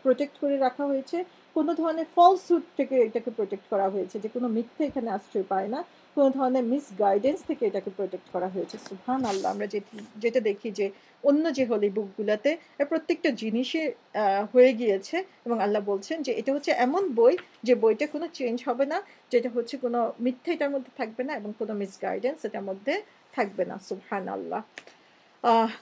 প্রোটেক্ট করে রাখা হয়েছে, কোনো ধরনের ফলসহুড থেকে এটাকে প্রোটেক্ট করা হয়েছে, যে কোনো মিথ্যে এখানে আশ্রয় পায় না, কোনো ধরনের মিসগাইডেন্স থেকে এটাকে প্রোটেক্ট করা হয়েছে। সুবহানাল্লাহ, আমরা যেটা দেখি যে অন্য যে হোলি বুকগুলোতে প্রত্যেকটা জিনিসে হয়ে গিয়েছে, এবং আল্লাহ বলছেন যে এটা হচ্ছে এমন বই যে বইটা কোনো চেঞ্জ হবে না, যেটা হচ্ছে কোনো মিথ্যা এটার মধ্যে থাকবে না, এবং কোনো মিসগাইডেন্স এটার মধ্যে থাকবে না। সুবহানাল্লাহ।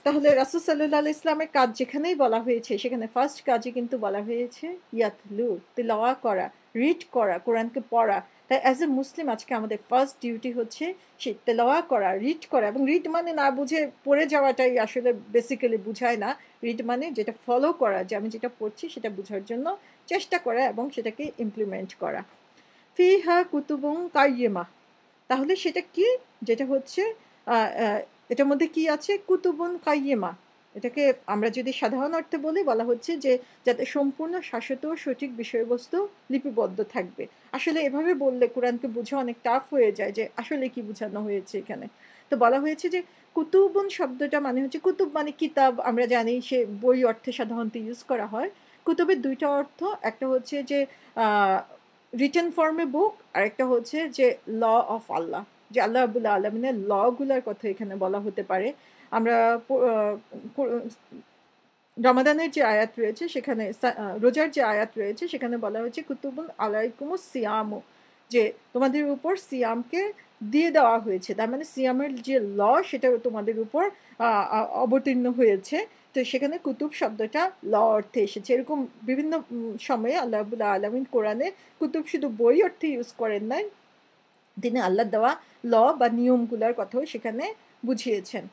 তাহলে রাসূল সাল্লাল্লাহু আলাইহি ইসলামের কাজ যেখানেই বলা হয়েছে সেখানে ফার্স্ট কাজই কিন্তু বলা হয়েছে ইয়াতলু, তিলাওয়া করা, রিড করা, কোরআনকে পড়া। তাই অ্যাজ এ মুসলিম আজকে আমাদের ফার্স্ট ডিউটি হচ্ছে সেই তেলাওয়া করা, রিড করা। এবং রিড মানে না বুঝে পড়ে যাওয়াটাই আসলে বেসিক্যালি বুঝায় না। রিড মানে যেটা ফলো করা, যে আমি যেটা পড়ছি সেটা বোঝার জন্য চেষ্টা করা এবং সেটাকে ইমপ্লিমেন্ট করা। ফিহা কুতুবুন কাইয়্যিমা, তাহলে সেটা কি? যেটা হচ্ছে এটার মধ্যে কি আছে? কুতুবুন কাইয়্যিমা। এটাকে আমরা যদি সাধারণ অর্থে বলি, বলা হচ্ছে যে যাতে সম্পূর্ণ শাশ্বত ও সঠিক বিষয়বস্তু লিপিবদ্ধ থাকবে। আসলে এভাবে বললে কোরআনকে বোঝা অনেক টাফ হয়ে যায় যে আসলে কি বোঝানো হয়েছে এখানে। তো বলা হয়েছে যে কুতুবুন শব্দটা মানে হচ্ছে, কুতুব মানে কিতাব, আমরা জানি সে বই অর্থে সাধারণত ইউজ করা হয়। কুতুবের ২ টা অর্থ, একটা হচ্ছে যে আ রিটেন ফর্মে বুক, আরেকটা হচ্ছে যে ল অফ আল্লাহ। যে আল্লাহ রাব্বুল আলামিনের ল গুলার কথা এখানে বলা হতে পারে। আমরা প আ কো রমাদানের যে আয়াত রয়েছে সেখানে রোজার যে আয়াত রয়েছে সেখানে বলা হয়েছে কুতুবুন আলাইকুমুস সিয়ামু, যে তোমাদের উপর সিয়ামকে দিয়ে দেওয়া হয়েছে। তার মানে সিয়ামের যে ল সেটা তোমাদের উপর আ আ অবতীর্ণ হয়েছে। তো সেখানে কুতুব শব্দটা ল অর্থে এসেছে। এরকম বিভিন্ন সময়ে আল্লাহ রাব্বুল আলামিন কোরআনে কুতুব শুধু বই অর্থে ইউজ করেন নাই। তিনি আল্লাহর দেওয়া ল বা নিয়মগুলার কথাও সেখানে বুঝিয়েছেন।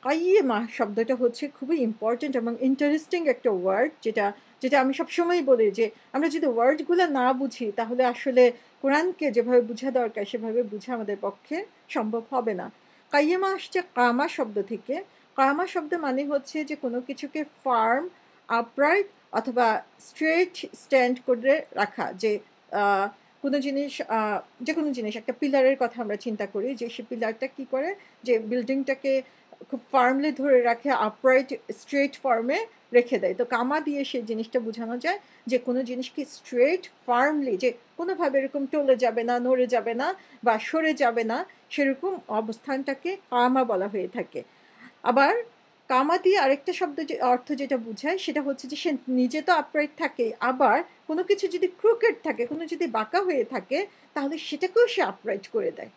কাইয়্যিমা শব্দটা হচ্ছে খুবই ইম্পর্টেন্ট এবং ইন্টারেস্টিং একটা ওয়ার্ড, যেটা যেটা আমি সবসময়ই বলি যে আমরা যদি ওয়ার্ডগুলা না বুঝি তাহলে আসলে কোরআনকে যেভাবে বুঝা দরকার সেভাবে বুঝা আমাদের পক্ষে সম্ভব হবে না। কাইয়্যিমা আসছে কামা শব্দ থেকে। কামা শব্দ মানে হচ্ছে যে কোনো কিছুকে ফার্ম, আপরাইট অথবা স্ট্রেইট স্ট্যান্ড করে রাখা। যে আ কোনো জিনিস যেকোনো জিনিস, একটা পিলারের কথা আমরা চিন্তা করি যে সে পিলারটা কি করে, যে বিল্ডিংটাকে খুব ফার্মলি ধরে রাখে, আপরাইট স্ট্রেইট ফর্মে রেখে দেয়। তো কামা দিয়ে সেই জিনিসটা বোঝানো যায় যে কোনো জিনিসকে স্ট্রেইট ফার্মলি, যে কোনোভাবে এরকম টলে যাবে না, নড়ে যাবে না বা সরে যাবে না, সেরকম অবস্থানটাকে কামা বলা হয়ে থাকে। আবার কামা দিয়ে আরেকটা শব্দ যে অর্থ যেটা বুঝায় সেটা হচ্ছে যে সে নিজে তো আপরাইট থাকে, আবার কোনো কিছু যদি ক্রুকেড থাকে, কোনো যদি বাঁকা হয়ে থাকে, তাহলে সেটাকেও সে আপরাইট করে দেয়।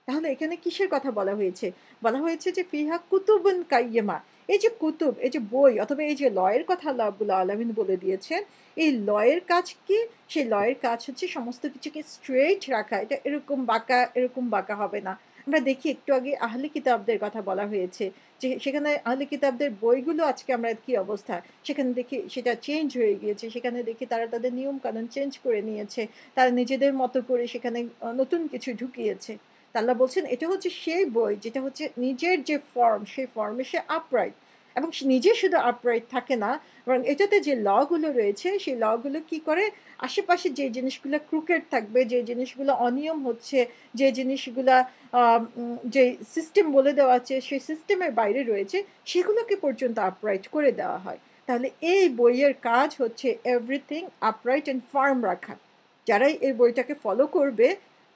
তাহলে এখানে কিসের কথা বলা হয়েছে? বলা হয়েছে যে ফিহা কুতুবুন কাইয়্যিমা। এই যে কুতুব, এই যে বই অথবা এই যে লয়ের কথা আল্লাহ রাব্বুল আলামিন বলে দিয়েছেন, এই লয়ের কাজ কি? সেই লয়ের কাজ হচ্ছে সমস্ত কিছুকে স্ট্রেইট রাখা। এটা এরকম বাঁকা হবে না। আমরা দেখি একটু আগে আহলে কিতাবদের কথা বলা হয়েছে। যে সেখানে আহলে কিতাবদের বইগুলো আজকে আমরা কি অবস্থা? সেখানে দেখি সেটা চেঞ্জ হয়ে গিয়েছে। সেখানে দেখি তারা তাদের নিয়ম-কানুন চেঞ্জ করে নিয়েছে। তারা নিজেদের মতো করে সেখানে নতুন কিছু ঢুকিয়েছে। তা আল্লাহ বলছেন এটা হচ্ছে সেই বই যেটা হচ্ছে নিজের যে ফর্ম, সেই ফর্মে সে আপরাইট, এবং সে নিজে শুধু আপরাইট থাকে না, বরং এটাতে যে ল গুলো রয়েছে সেই ল গুলো কি করে, আশেপাশে যে জিনিসগুলো ক্রুকেড থাকবে, যে জিনিসগুলো অনিয়ম হচ্ছে, যে জিনিসগুলা যে সিস্টেম বলে দেওয়া আছে সেই সিস্টেমের বাইরে রয়েছে, সেগুলোকে পর্যন্ত আপরাইট করে দেওয়া হয়। তাহলে এই বইয়ের কাজ হচ্ছে এভরিথিং আপরাইট অ্যান্ড ফার্ম রাখা। যারাই এই বইটাকে ফলো করবে,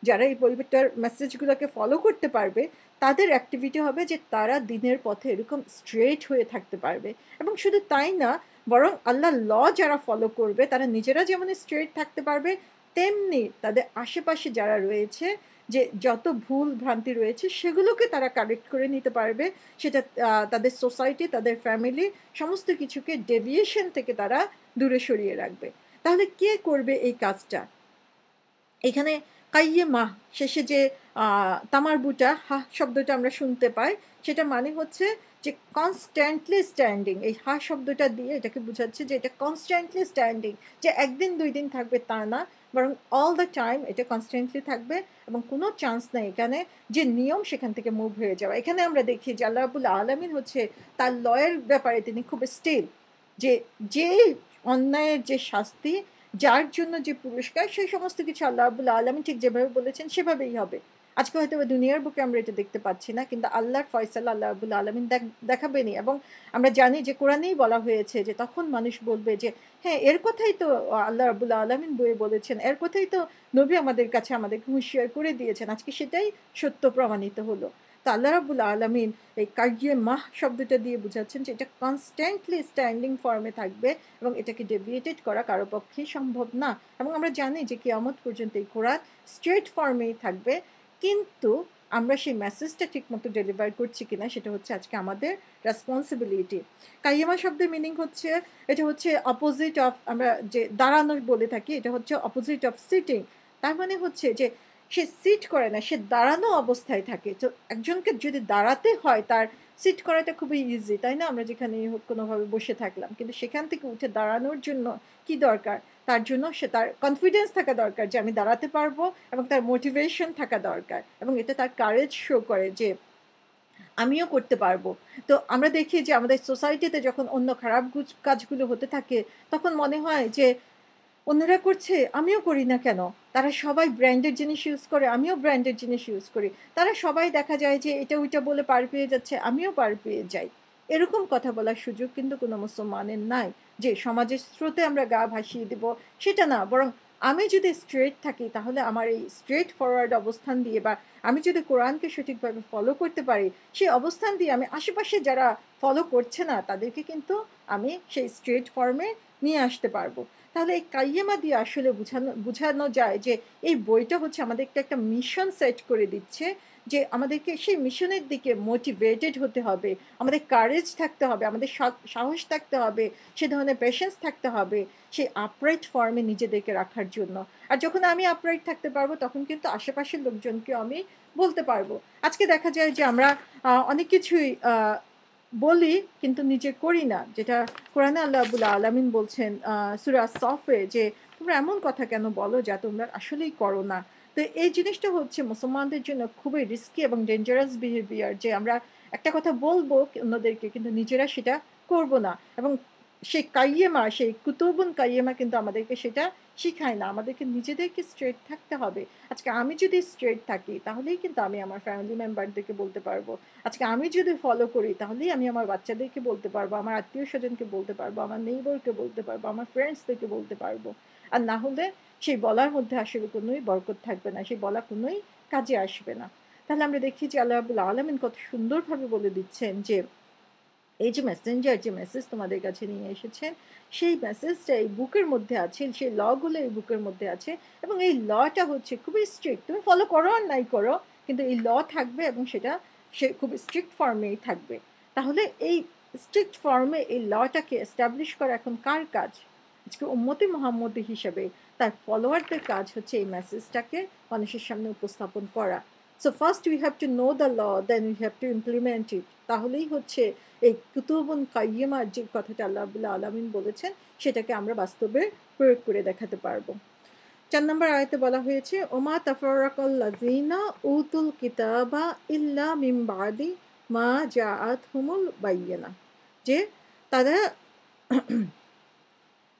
যারা এই বইটার মেসেজগুলোকে ফলো করতে পারবে, তাদের অ্যাক্টিভিটি হবে যে তারা দিনের পথে এরকম স্ট্রেইট হয়ে থাকতে পারবে। এবং শুধু তাই না, বরং আল্লাহর ল যারা ফলো করবে তারা নিজেরা যেমন স্ট্রেট থাকতে পারবে, তেমনি তাদের আশেপাশে যারা রয়েছে যে যত ভুল ভ্রান্তি রয়েছে সেগুলোকে তারা কারেক্ট করে নিতে পারবে। সেটা তাদের সোসাইটি, তাদের ফ্যামিলি সমস্ত কিছুকে ডেভিয়েশন থেকে তারা দূরে সরিয়ে রাখবে। তাহলে কে করবে এই কাজটা? এখানে কাইয়েমাহ শেষে যে তামার বুটা হা শব্দটা আমরা শুনতে পাই, সেটা মানে হচ্ছে যে কনস্ট্যান্টলি স্ট্যান্ডিং। এই হা শব্দটা দিয়ে এটাকে বোঝাচ্ছে যে এটা কনস্ট্যান্টলি স্ট্যান্ডিং, যে একদিন দুই দিন থাকবে তা না, বরং অল দ্য টাইম এটা কনস্ট্যান্টলি থাকবে এবং কোনো চান্স নেই এখানে যে নিয়ম সেখান থেকে মুভ হয়ে যাওয়া। এখানে আমরা দেখি যে আল্লাহ রাব্বুল আলামিন হচ্ছে তার লয়ের ব্যাপারে তিনি খুব স্টিল, যে যে অন্যায়ের যে শাস্তি, যার জন্য যে পুরস্কার, সেই সমস্ত কিছু আল্লাহ রাব্বুল আলামিন ঠিক যেভাবে বলেছেন সেভাবেই হবে। আজকে হয়তো দুনিয়ার বুকে আমরা এটা দেখতে পাচ্ছি না, কিন্তু আল্লাহর ফয়সালা আল্লাহ রাব্বুল আলামিন দেখাবেনই। এবং আমরা জানি যে কোরআনেই বলা হয়েছে যে তখন মানুষ বলবে যে হ্যাঁ, এর কথাই তো আল্লাহ রাব্বুল আলামিন বইয়ে বলেছেন, এর কথাই তো নবী আমাদের কাছে আমাদেরকে হুঁশিয়ার করে দিয়েছেন, আজকে সেটাই সত্য প্রমাণিত হলো। তো আল্লাহ রাব্বুল আলামিন এই কাইয়ে মাহ শব্দটা দিয়ে বোঝাচ্ছেন যে এটা কনস্ট্যান্টলি স্ট্যান্ডিং ফর্মে থাকবে এবং এটাকে ডেভিয়েটেড করা কারো পক্ষেই সম্ভব না। এবং আমরা জানি যে কিয়ামত পর্যন্ত এই কোরআন স্ট্রেট ফর্মেই থাকবে, কিন্তু আমরা সেই মেসেজটা ঠিকমতো ডেলিভার করছি কিনা সেটা হচ্ছে আজকে আমাদের রেসপন্সিবিলিটি। কাইয়ামা শব্দের মিনিং হচ্ছে, এটা হচ্ছে অপোজিট অফ, আমরা যে দাঁড়ানো বলে থাকি, এটা হচ্ছে অপোজিট অফ সিটিং। তার মানে হচ্ছে যে সে সিট করে না, সে দাঁড়ানো অবস্থায় থাকে। তো একজনকে যদি দাঁড়াতে হয়, তার সিট করাটা খুবই ইজি, তাই না? আমরা যেখানে হোক কোনোভাবে বসে থাকলাম, কিন্তু সেখান থেকে উঠে দাঁড়ানোর জন্য কি দরকার? তার জন্য সে তার কনফিডেন্স থাকা দরকার যে আমি দাঁড়াতে পারবো, এবং তার মোটিভেশন থাকা দরকার, এবং এটা তার কারেজ শো করে যে আমিও করতে পারবো। তো আমরা দেখি যে আমাদের সোসাইটিতে যখন অন্য খারাপ কাজগুলো হতে থাকে, তখন মনে হয় যে অন্যরা করছে আমিও করি না কেন? তারা সবাই ব্র্যান্ডেড জিনিস ইউজ করে, আমিও ব্র্যান্ডেড জিনিস ইউজ করি। তারা সবাই দেখা যায় যে এটা ওইটা বলে পার পেয়ে যাচ্ছে, আমিও পার পেয়ে যাই। এরকম কথা বলার সুযোগ কিন্তু কোনো মুসলমানের নাই, যে সমাজের স্রোতে আমরা গা ভাসিয়ে দিব, সেটা না। বরং আমি যদি স্ট্রেট থাকি, তাহলে আমার এই স্ট্রেট ফরওয়ার্ড অবস্থান দিয়ে, বা আমি যদি কোরআনকে সঠিকভাবে ফলো করতে পারি, সেই অবস্থান দিয়ে আমি আশেপাশে যারা ফলো করছে না তাদেরকে কিন্তু আমি সেই স্ট্রেট ফর্মে নিয়ে আসতে পারবো। তাহলে এই কাইয়েমা দিয়ে আসলে বোঝানো যায় যে এই বইটা হচ্ছে আমাদেরকে একটা মিশন সেট করে দিচ্ছে, যে আমাদেরকে সেই মিশনের দিকে মোটিভেটেড হতে হবে, আমাদের কারেজ থাকতে হবে, আমাদের সাহস থাকতে হবে, সে ধরনের পেশেন্স থাকতে হবে সেই আপরাইট ফর্মে নিজেদেরকে রাখার জন্য। আর যখন আমি আপরাইট থাকতে পারবো, তখন কিন্তু আশেপাশের লোকজনকে আমি বলতে পারবো। আজকে দেখা যায় যে আমরা অনেক কিছুই বলি কিন্তু নিজে করি না, যেটা কোরআনে আল্লাহ রাব্বুল আলামিন বলছেন সূরা সফে, যে তোমরা এমন কথা কেন বলো যা তোমরা আসলেই করো না। তো এই জিনিসটা হচ্ছে মুসলমানদের জন্য খুবই রিস্কি এবং ডেঞ্জারাস বিহেভিয়ার, যে আমরা একটা কথা বলবো অন্যদেরকে, কিন্তু নিজেরা সেটা করব না। এবং সেই কাইয়েমা, সেই কুতুবুন কাইয়েমা কিন্তু আমাদেরকে সেটা শিখায় না, আমাদেরকে নিজেদেরকে স্ট্রেট থাকতে হবে। আজকে আমি যদি স্ট্রেট থাকি, তাহলেই কিন্তু আমি আমার ফ্যামিলি মেম্বারদেরকে বলতে পারবো। আজকে আমি যদি ফলো করি, তাহলেই আমি আমার বাচ্চাদেরকে বলতে পারবো, আমার আত্মীয় স্বজনকে বলতে পারবো, আমার নেইবরকে বলতে পারবো, আমার ফ্রেন্ডসদেরকে বলতে পারবো। আর না হলে সেই বলার মধ্যে আসলে কোনোই বরকত থাকবে না, সেই বলা কোনোই কাজে আসবে না। তাহলে আমরা দেখি যে আল্লাহ রাব্বুল আলামিন কত সুন্দরভাবে বলে দিচ্ছেন যে এই যে মেসেঞ্জার যে মেসেজ তোমাদের কাছে নিয়ে এসেছেন, সেই মেসেজটা এই বুকের মধ্যে আছে, সেই লগুলো এই বুকের মধ্যে আছে, এবং এই লটা হচ্ছে খুবই স্ট্রিক্ট। তুমি ফলো করো আর নাই করো, কিন্তু এই ল থাকবে, এবং সেটা সে খুব স্ট্রিক্ট ফর্মেই থাকবে। তাহলে এই স্ট্রিক্ট ফর্মে এই লটাকে এস্টাবলিশ করা এখন কার কাজ? আজকে উম্মতে মুহাম্মদী হিসেবে তার ফলোয়ারদের কাজ হচ্ছে এই মেসেজটাকে মানুষের সামনে উপস্থাপন করা। So first we have to know the law, then we have to implement it. তাহলেই হচ্ছে এই কুতুবুন কাইয়্যিমার যে কথাটা আল্লাহ রাব্বুল আলামিন বলেছেন, সেটাকে আমরা বাস্তবে প্রয়োগ করে দেখাতে পারবো। ৪ নম্বর আয়াতে বলা হয়েছে, ওমা তাফাররাকাল্লাযীনা উতুল কিতাবা ইল্লা মিন বাদি মা জাআতহুমুল বায়্যিনা, যে তারা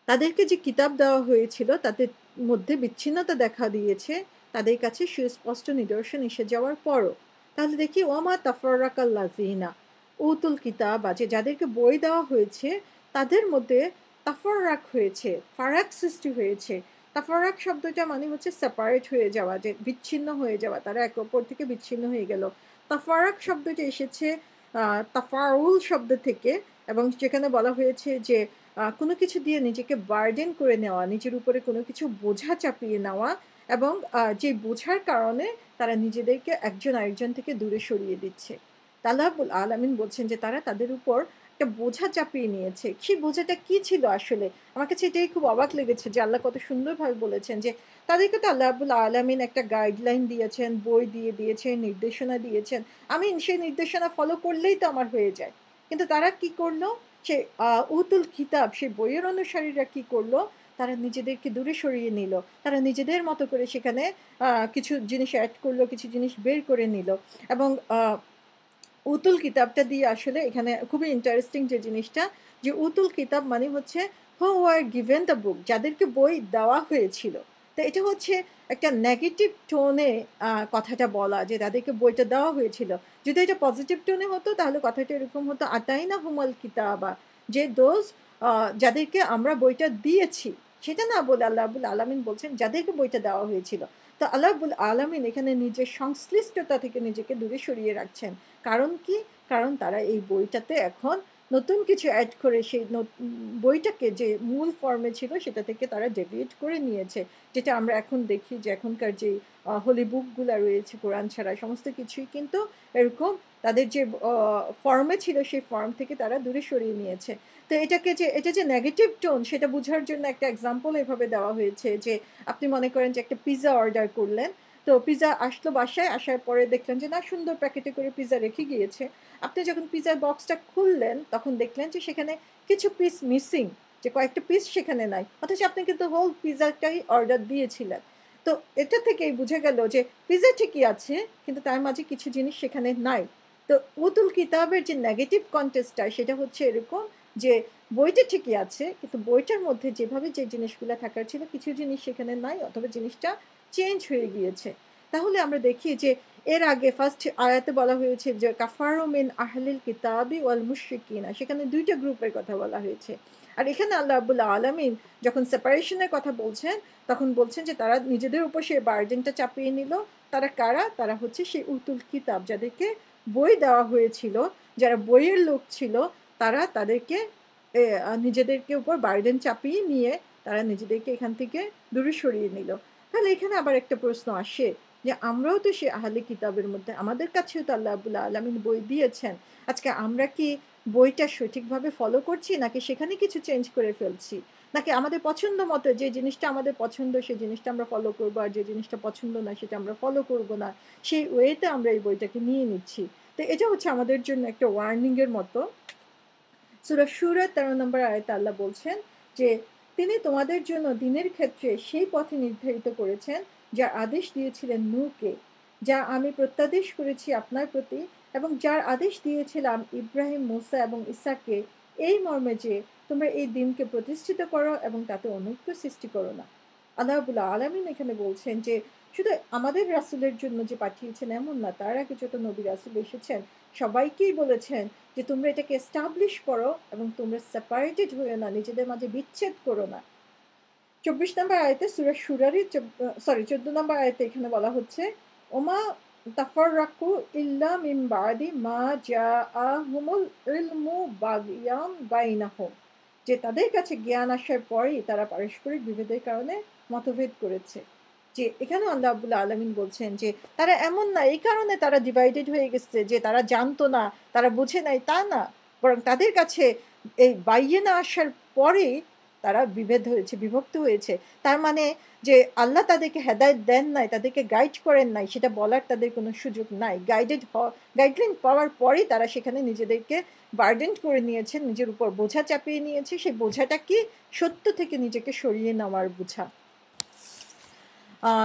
তাদেরকে যে কিতাব দেওয়া হয়েছিল তাদের মধ্যে বিচ্ছিন্নতা দেখা দিয়েছে তাদের কাছে সুস্পষ্ট নিদর্শন এসে যাওয়ার পরও। তাহলে দেখি ওমা তাফাররাকাল্লাযীনা উতুল কিতাব, আছে যাদেরকে বই দেওয়া হয়েছে তাদের মধ্যে তাফাররাক হয়েছে, ফারাক সৃষ্টি হয়েছে। তাফাররাক শব্দটা মানে হচ্ছে সেপারেট হয়ে যাওয়া, যে বিচ্ছিন্ন হয়ে যাওয়া, তারা একে অপর থেকে বিচ্ছিন্ন হয়ে গেল। তাফাররাক শব্দটা এসেছে তাফাউল শব্দ থেকে, এবং যেখানে বলা হয়েছে যে কোনো কিছু দিয়ে নিজেকে বার্ডেন করে নেওয়া, নিজের উপরে কোনো কিছু বোঝা চাপিয়ে নেওয়া, এবং যে বোঝার কারণে তারা নিজেদেরকে একজন আরেকজন থেকে দূরে সরিয়ে দিচ্ছে। তা আল্লাহ রাব্বুল আলামিন বলছেন যে তারা তাদের উপর একটা বোঝা চাপিয়ে নিয়েছে। সেই বোঝাটা কি ছিল আসলে? আমার কাছে এটাই খুব অবাক লেগেছে যে আল্লাহ কত সুন্দরভাবে বলেছেন যে তাদেরকে তো আল্লাহ রাব্বুল আলামিন একটা গাইডলাইন দিয়েছেন, বই দিয়েছেন, নির্দেশনা দিয়েছেন। আমি সেই নির্দেশনা ফলো করলেই তো আমার হয়ে যায়। কিন্তু তারা কি করলো? সে উতুল কিতাব, সেই বইয়ের অনুসারীরা কি করলো? তারা নিজেদেরকে দূরে সরিয়ে নিল। তারা নিজেদের মতো করে সেখানে কিছু জিনিস এড করলো, কিছু জিনিস বের করে নিল, এবং উতুল কিতাবটা দিয়ে আসলে এখানে খুবই ইন্টারেস্টিং যে জিনিসটা, যে উতুল কিতাব মানে হচ্ছে হু আর গিভেন দ্য বুক, যাদেরকে বই দেওয়া হয়েছিল। তো এটা হচ্ছে একটা নেগেটিভ টোনে কথাটা বলা, যে তাদেরকে বইটা দেওয়া হয়েছিল। যদি এটা পজিটিভ টোনে হতো তাহলে কথাটা এরকম হতো, আতাইনা হুমাল কিতাবা, যে দোজ যাদেরকে আমরা বইটা দিয়েছি। সেটা না বলে আল্লাহ রাব্বুল আলামিন বলছেন যাদেরকে বইটা দেওয়া হয়েছিল। তো আল্লাহ রাব্বুল আলামিন এখানে নিজের সংশ্লিষ্টতা থেকে নিজেকে দূরে সরিয়ে রাখছেন। কারণ কি? কারণ তারা এই বইটাতে এখন নতুন কিছু এড করে সেই বইটাকে যে মূল ফর্মে ছিল সেটা থেকে তারা ডেভিয়েট করে নিয়েছে। যেটা আমরা এখন দেখি যে এখনকার যে হোলি বুকগুলা রয়েছে, কোরআন ছাড়া সমস্ত কিছুই কিন্তু এরকম তাদের যে ফর্মে ছিল সেই ফর্ম থেকে তারা দূরে সরিয়ে নিয়েছে। তো এটা যে নেগেটিভ টোন সেটা বুঝার জন্য একটা এক্সাম্পল এভাবে দেওয়া হয়েছে যে আপনি মনে করেন যে একটা পিজ্জা অর্ডার করলেন। তো পিজ্জা আসলো বাসায়, আসার পরে দেখলেন যে না, সুন্দর প্যাকেটে করে পিজ্জা রেখে গিয়েছে। আপনি যখন পিজ্জার বক্সটা খুললেন তখন দেখলেন যে সেখানে কিছু পিস মিসিং, যে কয়েকটা পিস সেখানে নাই। অথচ আপনি কিন্তু হোল পিজ্জাটাই অর্ডার দিয়েছিলেন। তো এটা থেকেই বুঝা গেল যে পিজ্জা ঠিকই আছে, কিন্তু তার মাঝে কিছু জিনিস সেখানে নাই। তো উতুল কিতাবের যে নেগেটিভ কনটেক্সটটা সেটা হচ্ছে এরকম যে বইটা ঠিকই আছে, কিন্তু বইটার মধ্যে যেভাবে যে জিনিসগুলো থাকার ছিল কিছু জিনিস সেখানে নাই, অথবা জিনিসটা চেঞ্জ হয়ে গিয়েছে। তাহলে আমরা দেখি যে এর আগে ফার্স্ট আয়াতে বলা হয়েছে যে কাফারু মিন আহলিল কিতাবি ওয়াল মুশরিকিনা, সেখানে দুইটা গ্রুপের কথা বলা হয়েছে। আর এখানে আল্লাহ রাব্বুল আলামিন যখন সেপারেশনের কথা বলছেন তখন বলছেন যে তারা নিজেদের উপর সেই বার্ডেনটা চাপিয়ে নিল। তারা কারা? তারা হচ্ছে সেই উতুল কিতাব, যাদেরকে বই দেওয়া হয়েছিল, যারা বইয়ের লোক ছিল, তারা তাদেরকে নিজেদেরকে উপর বার্ডেন চাপিয়ে নিয়ে তারা নিজেদেরকে এখান থেকে দূরে সরিয়ে নিল। তাহলে এখানে আবার একটা প্রশ্ন আসে যে আমরাও তো সে আহলে কিতাবের মধ্যে, আমাদের কাছেও তো আল্লাহ রাব্বুল আলামিন বই দিয়েছেন। আজকে আমরা কি বইটা সঠিকভাবে ফলো করছি, নাকি সেখানে কিছু চেঞ্জ করে ফেলছি? নাকি আমাদের পছন্দ মতো যে জিনিসটা আমাদের পছন্দ সেই জিনিসটা আমরা ফলো করবো, আর যে জিনিসটা পছন্দ না সেটা আমরা ফলো করব না, সেই ওয়েতে আমরা এই বইটাকে নিয়ে নিচ্ছি। তো এটা হচ্ছে আমাদের জন্য একটা ওয়ার্নিং এর মতো। সূরা শুরা 13 নম্বর আয়াতে আল্লাহ বলছেন যে তিনি তোমাদের জন্য দ্বীনের ক্ষেত্রে সেই পথে নির্ধারিত করেছেন যার আদেশ দিয়েছিলেন নূহকে, যা আমি প্রত্যাদেশ করেছি আপনার প্রতি, এবং যার আদেশ দিয়েছিলাম ইব্রাহিম, মূসা এবং ঈসাকে, এই মর্মে যে তোমরা এই দ্বীনকে প্রতিষ্ঠিত করো এবং তাতে অনৈক্য সৃষ্টি করো না। আল্লাহ রাব্বুল আলামিন এখানে বলছেন যে শুধু আমাদের রাসূলের জন্য যে পাঠিয়েছেন এমন না, তার আগে যত নবী রাসূল এসেছেন সবাইকেই বলেছেন যে তোমরা এটাকে এস্টাবলিশ করো এবং তোমরা সেপারেটেড হয়ে না, নিজেদের মাঝে বিচ্ছেদ করো না। 24 নম্বর আয়াতে সূরা শুরারই 14 নম্বর আয়াতে এখানে বলা হচ্ছে ওমা তাফাররাকু ইল্লা মিন বাদি মা জাআহুমুল ইলমু বাগিয়াম বাইনাহুম, যে তাদের কাছে জ্ঞান আসার পরেই তারা পারস্পরিক বিভেদের কারণে মতভেদ করেছে। যে এখানে আল্লাহ রাব্বুল আলামিন বলছেন যে তারা এমন না এই কারণে তারা ডিভাইডেড হয়ে গেছে যে তারা জানতো না, তারা বুঝে নাই, তা না। বরং তাদের কাছে এই বাইয়িনা আসার পরেই তারা বিভেদ হয়েছে, বিভক্ত হয়েছে। তার মানে যে আল্লাহ তাদেরকে হেদায়েত দেন নাই, তাদেরকে গাইড করেন নাই, সেটা বলার তাদের কোনো সুযোগ নাই। গাইডলাইন পাওয়ার পরেই তারা সেখানে নিজেদেরকে বার্ডেন করে নিয়েছেন, নিজের উপর বোঝা চাপিয়ে নিয়েছে। সেই বোঝাটা কি? সত্য থেকে নিজেকে সরিয়ে নেওয়ার বোঝা।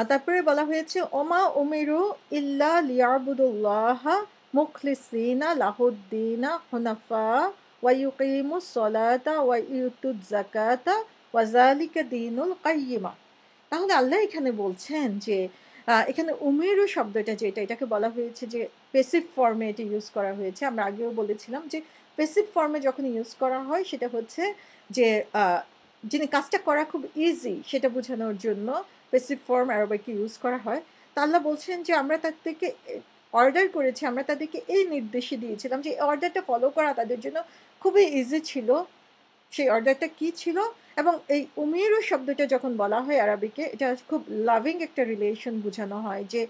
তারপরে বলা হয়েছে ওমা উমিরু ইল্লা লিয়াবুদুল্লাহা মুখলিসিনা লাহুদ্দিনা হুনাফা ওয়া ইউকিমুস সলাতা ওয়া ইউতুজ যাকাতা ওয়া যালিকা দীনুল কাইয়্যিমা। তাহলে আল্লাহ এখানে বলছেন যে এখানে উমেরু শব্দটা যেটা, এটাকে বলা হয়েছে যে পেসিভ ফর্মে এটা ইউজ করা হয়েছে। আমরা আগেও বলেছিলাম যে পেসিভ ফর্মে যখন ইউজ করা হয় সেটা হচ্ছে যে যিনি কাজটা করা খুব ইজি সেটা বোঝানোর জন্য পেসিভ ফর্ম অ্যারোবিকে ইউজ করা হয়। তা আল্লাহ বলছেন যে আমরা তাদেরকে অর্ডার করেছে, আমরা তাদেরকে এই নির্দেশই দিয়েছিলাম যে এই অর্ডারটা ফলো করা তাদের জন্য খুবই ইজি ছিল। সেই অর্ডারটা কি ছিল? এবং এই উমিরু শব্দটা যখন বলা হয় আরবিকে, এটা খুব লাভিং একটা রিলেশন বোঝানো হয় যে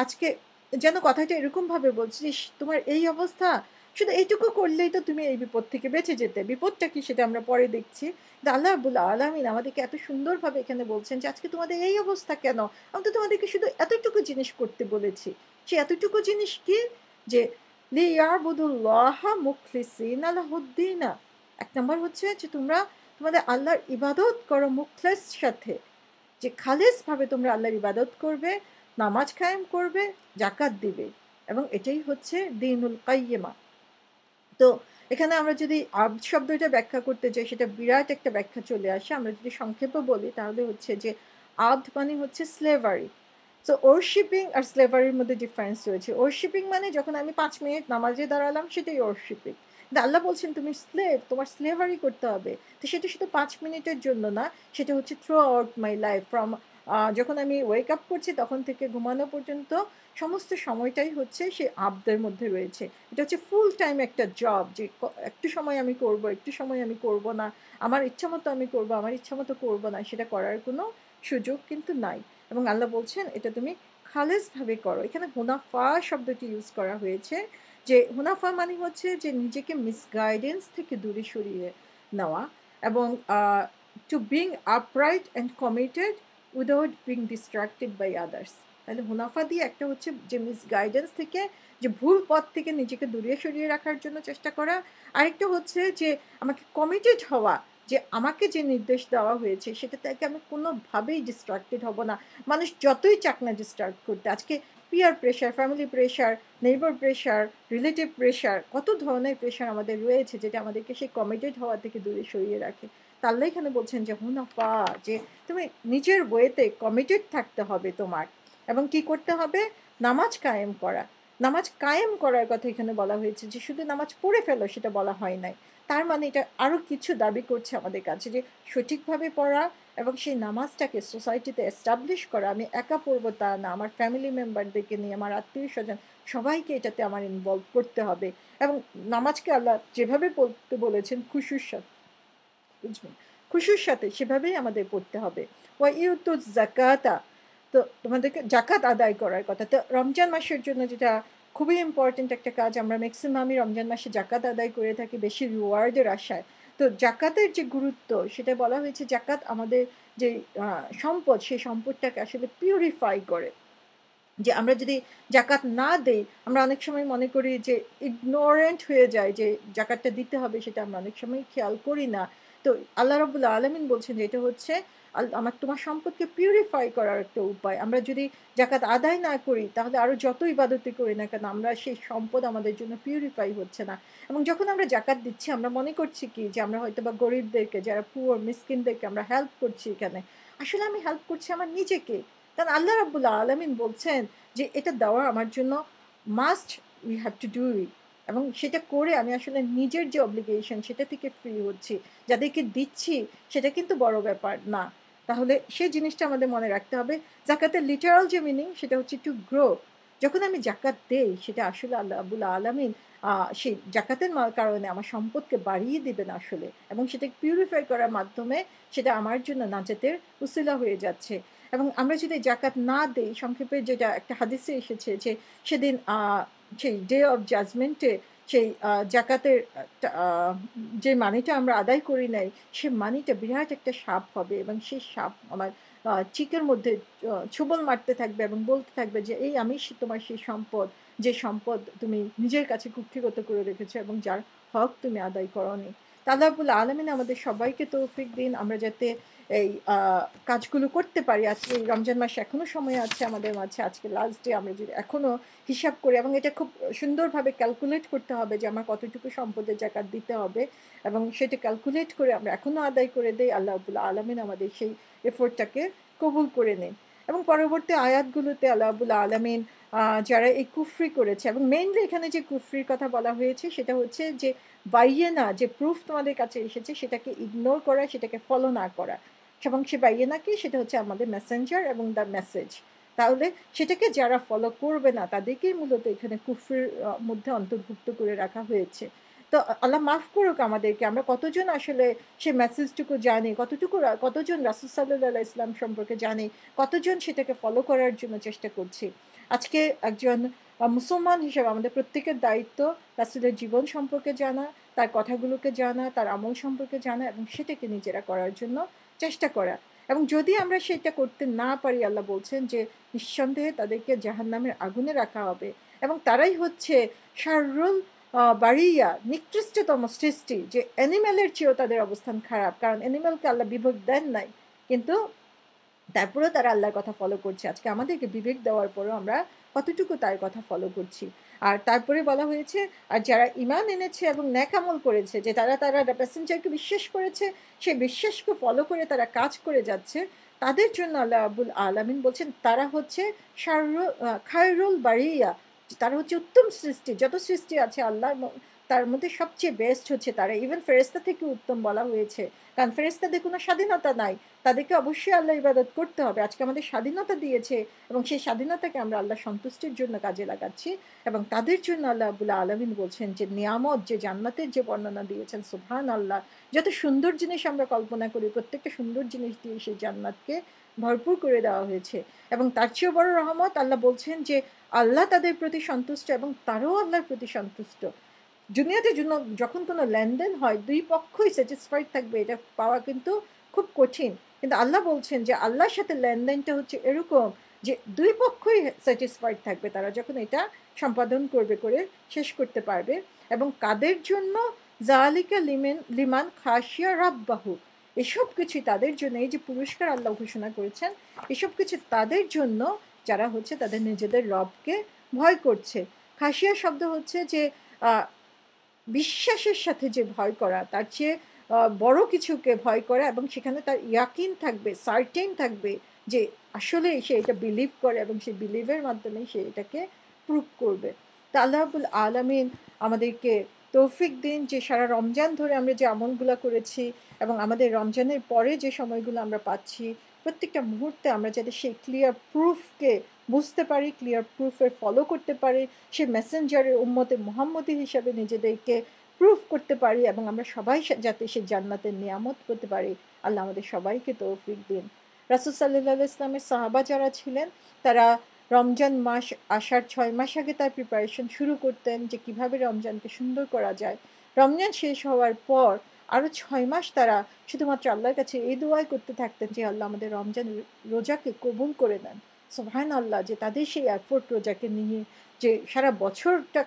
আজকে যেন কথাটা এরকমভাবে বলছি যে, তোমার এই অবস্থা, শুধু এইটুকু করলেই তো তুমি এই বিপদ থেকে বেঁচে যেতে। বিপদটা কি সেটা আমরা পরে দেখছি। কিন্তু আল্লাহ রাব্বুল আলামিন আমাদেরকে এত সুন্দরভাবে এখানে বলছেন যে, আজকে তোমাদের এই অবস্থা কেন? আমি তো তোমাদেরকে শুধু এতটুকু জিনিস করতে বলেছি। সেই এতটুকু জিনিস কি? যে লিয়াবুদুল্লাহা মুখলিসিনা লাহুদ্দিনা। ১ নাম্বার হচ্ছে যে তোমরা তোমাদের আল্লাহর ইবাদত করো মুখলেস সাথে। যে খালেসভাবে তোমরা আল্লাহর ইবাদত করবে, নামাজ কায়েম করবে, যাকাত দিবে। এবং এটাই হচ্ছে দীনুল কাইয়্যিমা। তো এখানে আমরা যদি আবদ শব্দটা ব্যাখ্যা করতে যাই, সেটা বিরাট একটা ব্যাখ্যা চলে আসে। আমরা যদি সংক্ষেপে বলি তাহলে হচ্ছে যে আবদ মানে হচ্ছে স্লেভারি। সো ওরশিপিং আর স্লেভারির মধ্যে ডিফারেন্স রয়েছে। ওরশিপিং মানে যখন আমি ৫ মিনিট নামাজে দাঁড়ালাম সেটাই ওরশিপিং। কিন্তু আল্লাহ বলছেন তুমি স্লেভ, তোমার স্লেভারি করতে হবে। তো সেটা শুধু ৫ মিনিটের জন্য না, সেটা হচ্ছে through out my life from যখন আমি ওয়েক আপ করছি তখন থেকে ঘুমানো পর্যন্ত সমস্ত সময়টাই হচ্ছে সেই আবদের মধ্যে রয়েছে। এটা হচ্ছে ফুল টাইম একটা জব যে একটু সময় আমি করব, একটু সময় আমি করব না। আমার ইচ্ছামতো আমি করব, আমার ইচ্ছামতো করব না। সেটা করার কোনো সুযোগ কিন্তু নাই। এবং আল্লাহ বলছেন এটা তুমি খালেসভাবে করো। এখানে হুনাফা শব্দটি ইউজ করা হয়েছে। যে হুনাফা মানে হচ্ছে যে নিজেকে মিসগাইডেন্স থেকে দূরে সরিয়ে নেওয়া এবং to being upright and committed without being distracted by others. তাহলে হুনাফা দিয়ে একটা হচ্ছে যে মিসগাইডেন্স থেকে, যে ভুল পথ থেকে নিজেকে দূরে সরিয়ে রাখার জন্য চেষ্টা করা। আরেকটা হচ্ছে যে আমাকে কমিটেড হওয়া, যে আমাকে যে নির্দেশ দেওয়া হয়েছে সেটা থেকে আমি কোনোভাবেই ডিস্ট্রাক্টেড হব না। মানুষ যতই চাক না ডিস্ট্রাক্ট করতে, আজকে peer pressure, family pressure, neighbour pressure, relative pressure, কত ধরনের প্রেশার আমাদের রয়েছে যেটা আমাদেরকে সেই কমিটেড হওয়া থেকে দূরে সরিয়ে রাখে। তা আল্লাহ এখানে বলছেন যে হুনাফা, যে তুমি নিজের ওয়েতে কমিটেড থাকতে হবে তোমার। এবং কি করতে হবে? নামাজ কায়েম করা। নামাজ কায়েম করার কথা এখানে বলা হয়েছে, যে শুধু নামাজ পড়ে ফেলো সেটা বলা হয় নাই। তার মানে এটা আরও কিছু দাবি করছে আমাদের কাছে, যে সঠিকভাবে পড়া এবং সেই নামাজটাকে সোসাইটিতে এস্টাবলিশ করা। আমি একা পড়বো তা না, আমার ফ্যামিলি মেম্বারদেরকে নিয়ে, আমার আত্মীয় স্বজন সবাইকে এটাতে আমার ইনভলভ করতে হবে। এবং নামাজকে আল্লাহ যেভাবে পড়তে বলেছেন খুশুর সাথে, বুঝবেন, খুশুর সাথে সেভাবেই আমাদের পড়তে হবে। ওয়া ইউতু জাকাতা, তো তোমাদেরকে জাকাত আদায় করার কথা। তো রমজান মাসের জন্য যেটা খুবই ইম্পর্টেন্ট একটা কাজ, আমরা ম্যাক্সিমামই রমজান মাসে জাকাত আদায় করে থাকি বেশি রিওয়ার্ডের আশায়। তো জাকাতের যে গুরুত্ব সেটা বলা হয়েছে, জাকাত আমাদের যে সম্পদ, সেই সম্পদটাকে আসলে পিউরিফাই করে। যে আমরা যদি জাকাত না দেই, আমরা অনেক সময় মনে করি যে ইগনোরেন্ট হয়ে যায়, যে জাকাতটা দিতে হবে সেটা আমরা অনেক সময় খেয়াল করি না। তো আল্লাহ রাব্বুল আলামিন বলছেন যে এটা হচ্ছে আমার তোমার সম্পদকে পিউরিফাই করার একটা উপায়। আমরা যদি জাকাত আদায় না করি তাহলে আরও যত ইবাদতই করি না কেন, আমরা সেই সম্পদ আমাদের জন্য পিউরিফাই হচ্ছে না। এবং যখন আমরা জাকাত দিচ্ছি আমরা মনে করছি কি যে আমরা হয়তোবা গরিবদেরকে, যারা পুয়ার মিসকিনদেরকে আমরা হেল্প করছি এখানে। আসলে আমি হেল্প করছি আমার নিজেকে। কারণ আল্লাহ রাব্বুল আলামিন বলছেন যে এটা দেওয়া আমার জন্য must, we have to do it. এবং সেটা করে আমি আসলে নিজের যে অব্লিগেশন সেটা থেকে ফ্রি হচ্ছি। যাদেরকে দিচ্ছি সেটা কিন্তু বড় ব্যাপার না। তাহলে সেই জিনিসটা আমাদের মনে রাখতে হবে। জাকাতের লিটারাল যে মিনিং সেটা হচ্ছে টু গ্রো। যখন আমি জাকাত দেই সেটা আসলে আল্লাহ রাব্বুল আলামিন সেই জাকাতের কারণে আমার সম্পদকে বাড়িয়ে দিবেন আসলে, এবং সেটাকে পিউরিফাই করার মাধ্যমে সেটা আমার জন্য নাজাতের উসিলা হয়ে যাচ্ছে। এবং আমরা যদি জাকাত না দেই, সংক্ষেপে যেটা একটা হাদিসে এসেছে যে সেদিন সেই ডে অফ জাজমেন্টে সেই জাকাতের যে মানিটা আমরা আদায় করি নাই, সে মানিটা বিরাট একটা সাপ হবে এবং সেই সাপ আমার চিকের মধ্যে ছোবল মারতে থাকবে এবং বলতে থাকবে যে এই আমি তোমার সেই সম্পদ, যে সম্পদ তুমি নিজের কাছে কুক্ষিগত করে রেখেছো এবং যার হক তুমি আদায় করনি। আল্লাহ রাব্বুল আলামিন আমাদের সবাইকে তৌফিক দিন, আমরা যাতে এই কাজগুলো করতে পারি। আজকে এই রমজান মাসে এখনো সময় আছে আমাদের মাঝে, আজকে লাস্ট ডে, আমরা যদি এখনো হিসাব করি এবং এটা খুব সুন্দরভাবে ক্যালকুলেট করতে হবে যে আমার কতটুকু সম্পদের জাকাত দিতে হবে, এবং সেটা ক্যালকুলেট করে আমরা এখনো আদায় করে দেই, আল্লাহ রাব্বুল আলামিন আমাদের সেই এফোর্টটাকে কবুল করে নেন। এবং পরবর্তী আয়াতগুলোতে আল্লাহ রাব্বুল আলামিন যারা এই কুফরি করেছে, এবং মেইনলি এখানে যে কুফরির কথা বলা হয়েছে সেটা হচ্ছে যে বাইয়েনা, যে প্রুফ তোমাদের কাছে এসেছে সেটাকে ইগনোর করা, সেটাকে ফলো না করা। এবং সে বাইয়েনা কি? সেটা হচ্ছে আমাদের মেসেঞ্জার এবং দ্য মেসেজ। তাহলে সেটাকে যারা ফলো করবে না তাদেরকেই মূলত এখানে কুফরের মধ্যে অন্তর্ভুক্ত করে রাখা হয়েছে। তো আল্লাহ মাফ করুক আমাদেরকে, আমরা কতজন আসলে সেই মেসেজটুকু জানি, কতজন রাসূল সাল্লাল্লাহু আলাইহি ওয়াসাল্লাম সম্পর্কে জানি, কতজন সেটাকে ফলো করার জন্য চেষ্টা করছি। আজকে একজন মুসলমান হিসেবে আমাদের প্রত্যেকের দায়িত্ব রাসূলের জীবন সম্পর্কে জানা, তার কথাগুলোকে জানা, তার আমল সম্পর্কে জানা এবং সেটাকে নিজেরা করার জন্য চেষ্টা করা। এবং যদি আমরা সেটা করতে না পারি, আল্লাহ বলছেন যে নিঃসন্দেহে তাদেরকে জাহান্নামের আগুনে রাখা হবে এবং তারাই হচ্ছে শাররুল বারিয়া, নিকৃষ্টতম সৃষ্টি, যে অ্যানিমেলের চেয়েও তাদের অবস্থান খারাপ। কারণ অ্যানিমেলকে আল্লাহ বিবেক দেন নাই, কিন্তু তারপরেও তারা আল্লাহর কথা ফলো করছে। আজকে আমাদেরকে বিবেক দেওয়ার পরেও আমরা কতটুকু তার কথা ফলো করছি। আর তারপরে বলা হয়েছে, আর যারা ঈমান এনেছে এবং নেক আমল করেছে, যে তারা প্যাসেঞ্জারকে বিশ্বাস করেছে, সেই বিশ্বাসকে ফলো করে তারা কাজ করে যাচ্ছে, তাদের জন্য আল্লাহ রাব্বুল আলামিন বলছেন তারা হচ্ছে খায়রুল বারিয়া, তারা হচ্ছে উত্তম সৃষ্টি। যত সৃষ্টি আছে আল্লাহর তার মধ্যে সবচেয়ে বেস্ট হচ্ছে তারা। ইভেন ফেরেশতা থেকে উত্তম বলা হয়েছে, কারণ ফেরেশতাদের কোনো স্বাধীনতা নাই, তাদেরকে অবশ্যই আল্লাহ ইবাদত করতে হবে। আজকে আমাদের স্বাধীনতা দিয়েছে এবং সেই স্বাধীনতাকে আমরা আল্লাহ সন্তুষ্টির জন্য কাজে লাগাচ্ছি এবং তাদের জন্য আল্লাহ রাব্বুল আলামিন বলছেন যে নিয়ামত, যে জান্নাতের যে বর্ণনা দিয়েছেন, সুবহানাল্লাহ, যত সুন্দর জিনিস আমরা কল্পনা করি, প্রত্যেকটা সুন্দর জিনিস দিয়ে সেই জান্নাতকে ভরপুর করে দেওয়া হয়েছে। এবং তার চেয়েও বড় রহমত, আল্লাহ বলছেন যে আল্লাহ তাদের প্রতি সন্তুষ্ট এবং তারাও আল্লাহর প্রতি সন্তুষ্ট। দুনিয়াতে যখন কোনো লেনদেন হয়, দুই পক্ষই স্যাটিসফাইড থাকবে, এটা পাওয়া কিন্তু খুব কঠিন। কিন্তু আল্লাহ বলছেন যে আল্লাহর সাথে লেনদেনটা হচ্ছে এরকম যে দুই পক্ষই স্যাটিসফাইড থাকবে তারা যখন এটা সম্পাদন করে শেষ করতে পারবে। এবং কাদের জন্য? জালিকা লিমান খাশিয়া রাব্বাহু, এসব কিছু তাদের জন্য, এই যে পুরস্কার আল্লাহ ঘোষণা করেছেন, এসব কিছু তাদের জন্য যারা হচ্ছে তাদের নিজেদের রবকে ভয় করছে। খাশিয়া শব্দ হচ্ছে যে বিশ্বাসের সাথে যে ভয় করা, তার চেয়ে বড় কিছুকে ভয় করা এবং সেখানে তার ইয়াকিন থাকবে, সার্টেন থাকবে যে আসলে সে এটা বিলিভ করে এবং সেই বিলিভের মাধ্যমে সে এটাকে প্রুভ করবে। তা আল্লাহ রাব্বুল আলামিন আমাদেরকে তৌফিক দিন যে সারা রমজান ধরে আমরা যে আমলগুলো করেছি এবং আমাদের রমজানের পরে যে সময়গুলো আমরা পাচ্ছি, প্রত্যেকটা মুহূর্তে আমরা যাতে সেই ক্লিয়ার প্রুফকে বুঝতে পারি, ক্লিয়ার প্রুফের ফলো করতে পারি, সে মেসেঞ্জারের উম্মতে মুহাম্মদী হিসাবে নিজেদেরকে প্রুফ করতে পারি এবং আমরা সবাই যাতে সে জান্নাতের নিয়ামত পেতে পারি, আল্লাহ আমাদের সবাইকে তৌফিক দিন। রাসূল সাল্লাল্লাহু আলাইহি ওয়াসাল্লামের সাহাবা যারা ছিলেন, তারা রমজান মাস আসার 6 মাস আগে তার প্রিপারেশন শুরু করতেন যে কিভাবে রমজানকে সুন্দর করা যায়। রমজান শেষ হওয়ার পর আরও 6 মাস তারা শুধুমাত্র আল্লাহর কাছে এই দোয়াই করতে থাকতেন যে আল্লাহ আমাদের রমজান রোজাকে কবুল করে নেন। সুবহানাল্লাহ, যে তাদের সেই এফোর্ট রোজাকে নিয়ে, যে সারা বছরটা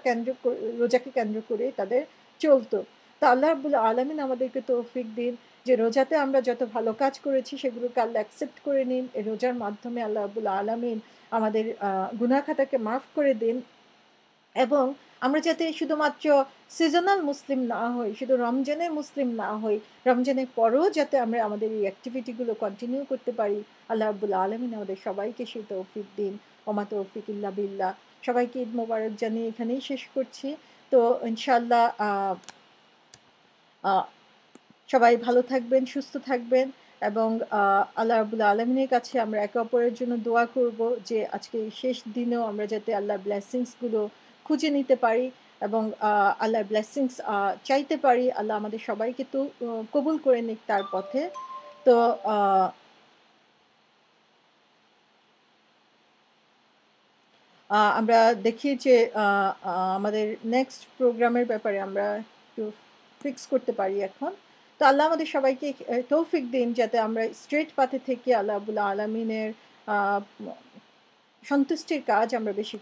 রোজাকে কেন্দ্র করে তাদের চলতো। তো আল্লাহ রাব্বুল আলামিন আমাদেরকে তৌফিক দিন যে রোজাতে আমরা যত ভালো কাজ করেছি সেগুলোকে আল্লাহ অ্যাকসেপ্ট করে নিন। এই রোজার মাধ্যমে আল্লাহ রাব্বুল আলামিন আমাদের গুনাহ খাতাকে মাফ করে দিন এবং আমরা যাতে শুধুমাত্র সিজনাল মুসলিম না হই, শুধু রমজানের মুসলিম না হই, রমজানের পরেও যাতে আমরা আমাদের এই অ্যাক্টিভিটিগুলো কন্টিনিউ করতে পারি, আল্লাহ রাব্বুল আলামিন আমাদের সবাইকে সেই তৌফিক দিন। ওমা তৌফিক ইল্লা বিল্লাহ। সবাইকে ঈদ মোবারক জানিয়ে এখানেই শেষ করছি। তো ইনশাআল্লাহ সবাই ভালো থাকবেন, সুস্থ থাকবেন এবং আল্লাহ রাব্বুল আলামিনের কাছে আমরা একে অপরের জন্য দোয়া করব যে আজকে এই শেষ দিনেও আমরা যাতে আল্লাহর ব্লেসিংসগুলো খুঁজে নিতে পারি এবং আল্লাহর ব্লেসিংস চাইতে পারি। আল্লাহ আমাদের সবাইকে তো কবুল করে নিক তার পথে। তো আমরা দেখি যে আমাদের নেক্সট প্রোগ্রামের ব্যাপারে আমরা একটু ফিক্স করতে পারি এখন। তো আল্লাহ আমাদের সবাইকে তৌফিক দিন যাতে আমরা স্ট্রেট পাথে থেকে আল্লাহ রাব্বুল আলামিনের সন্তুষ্টির কাজ আমরা বেশি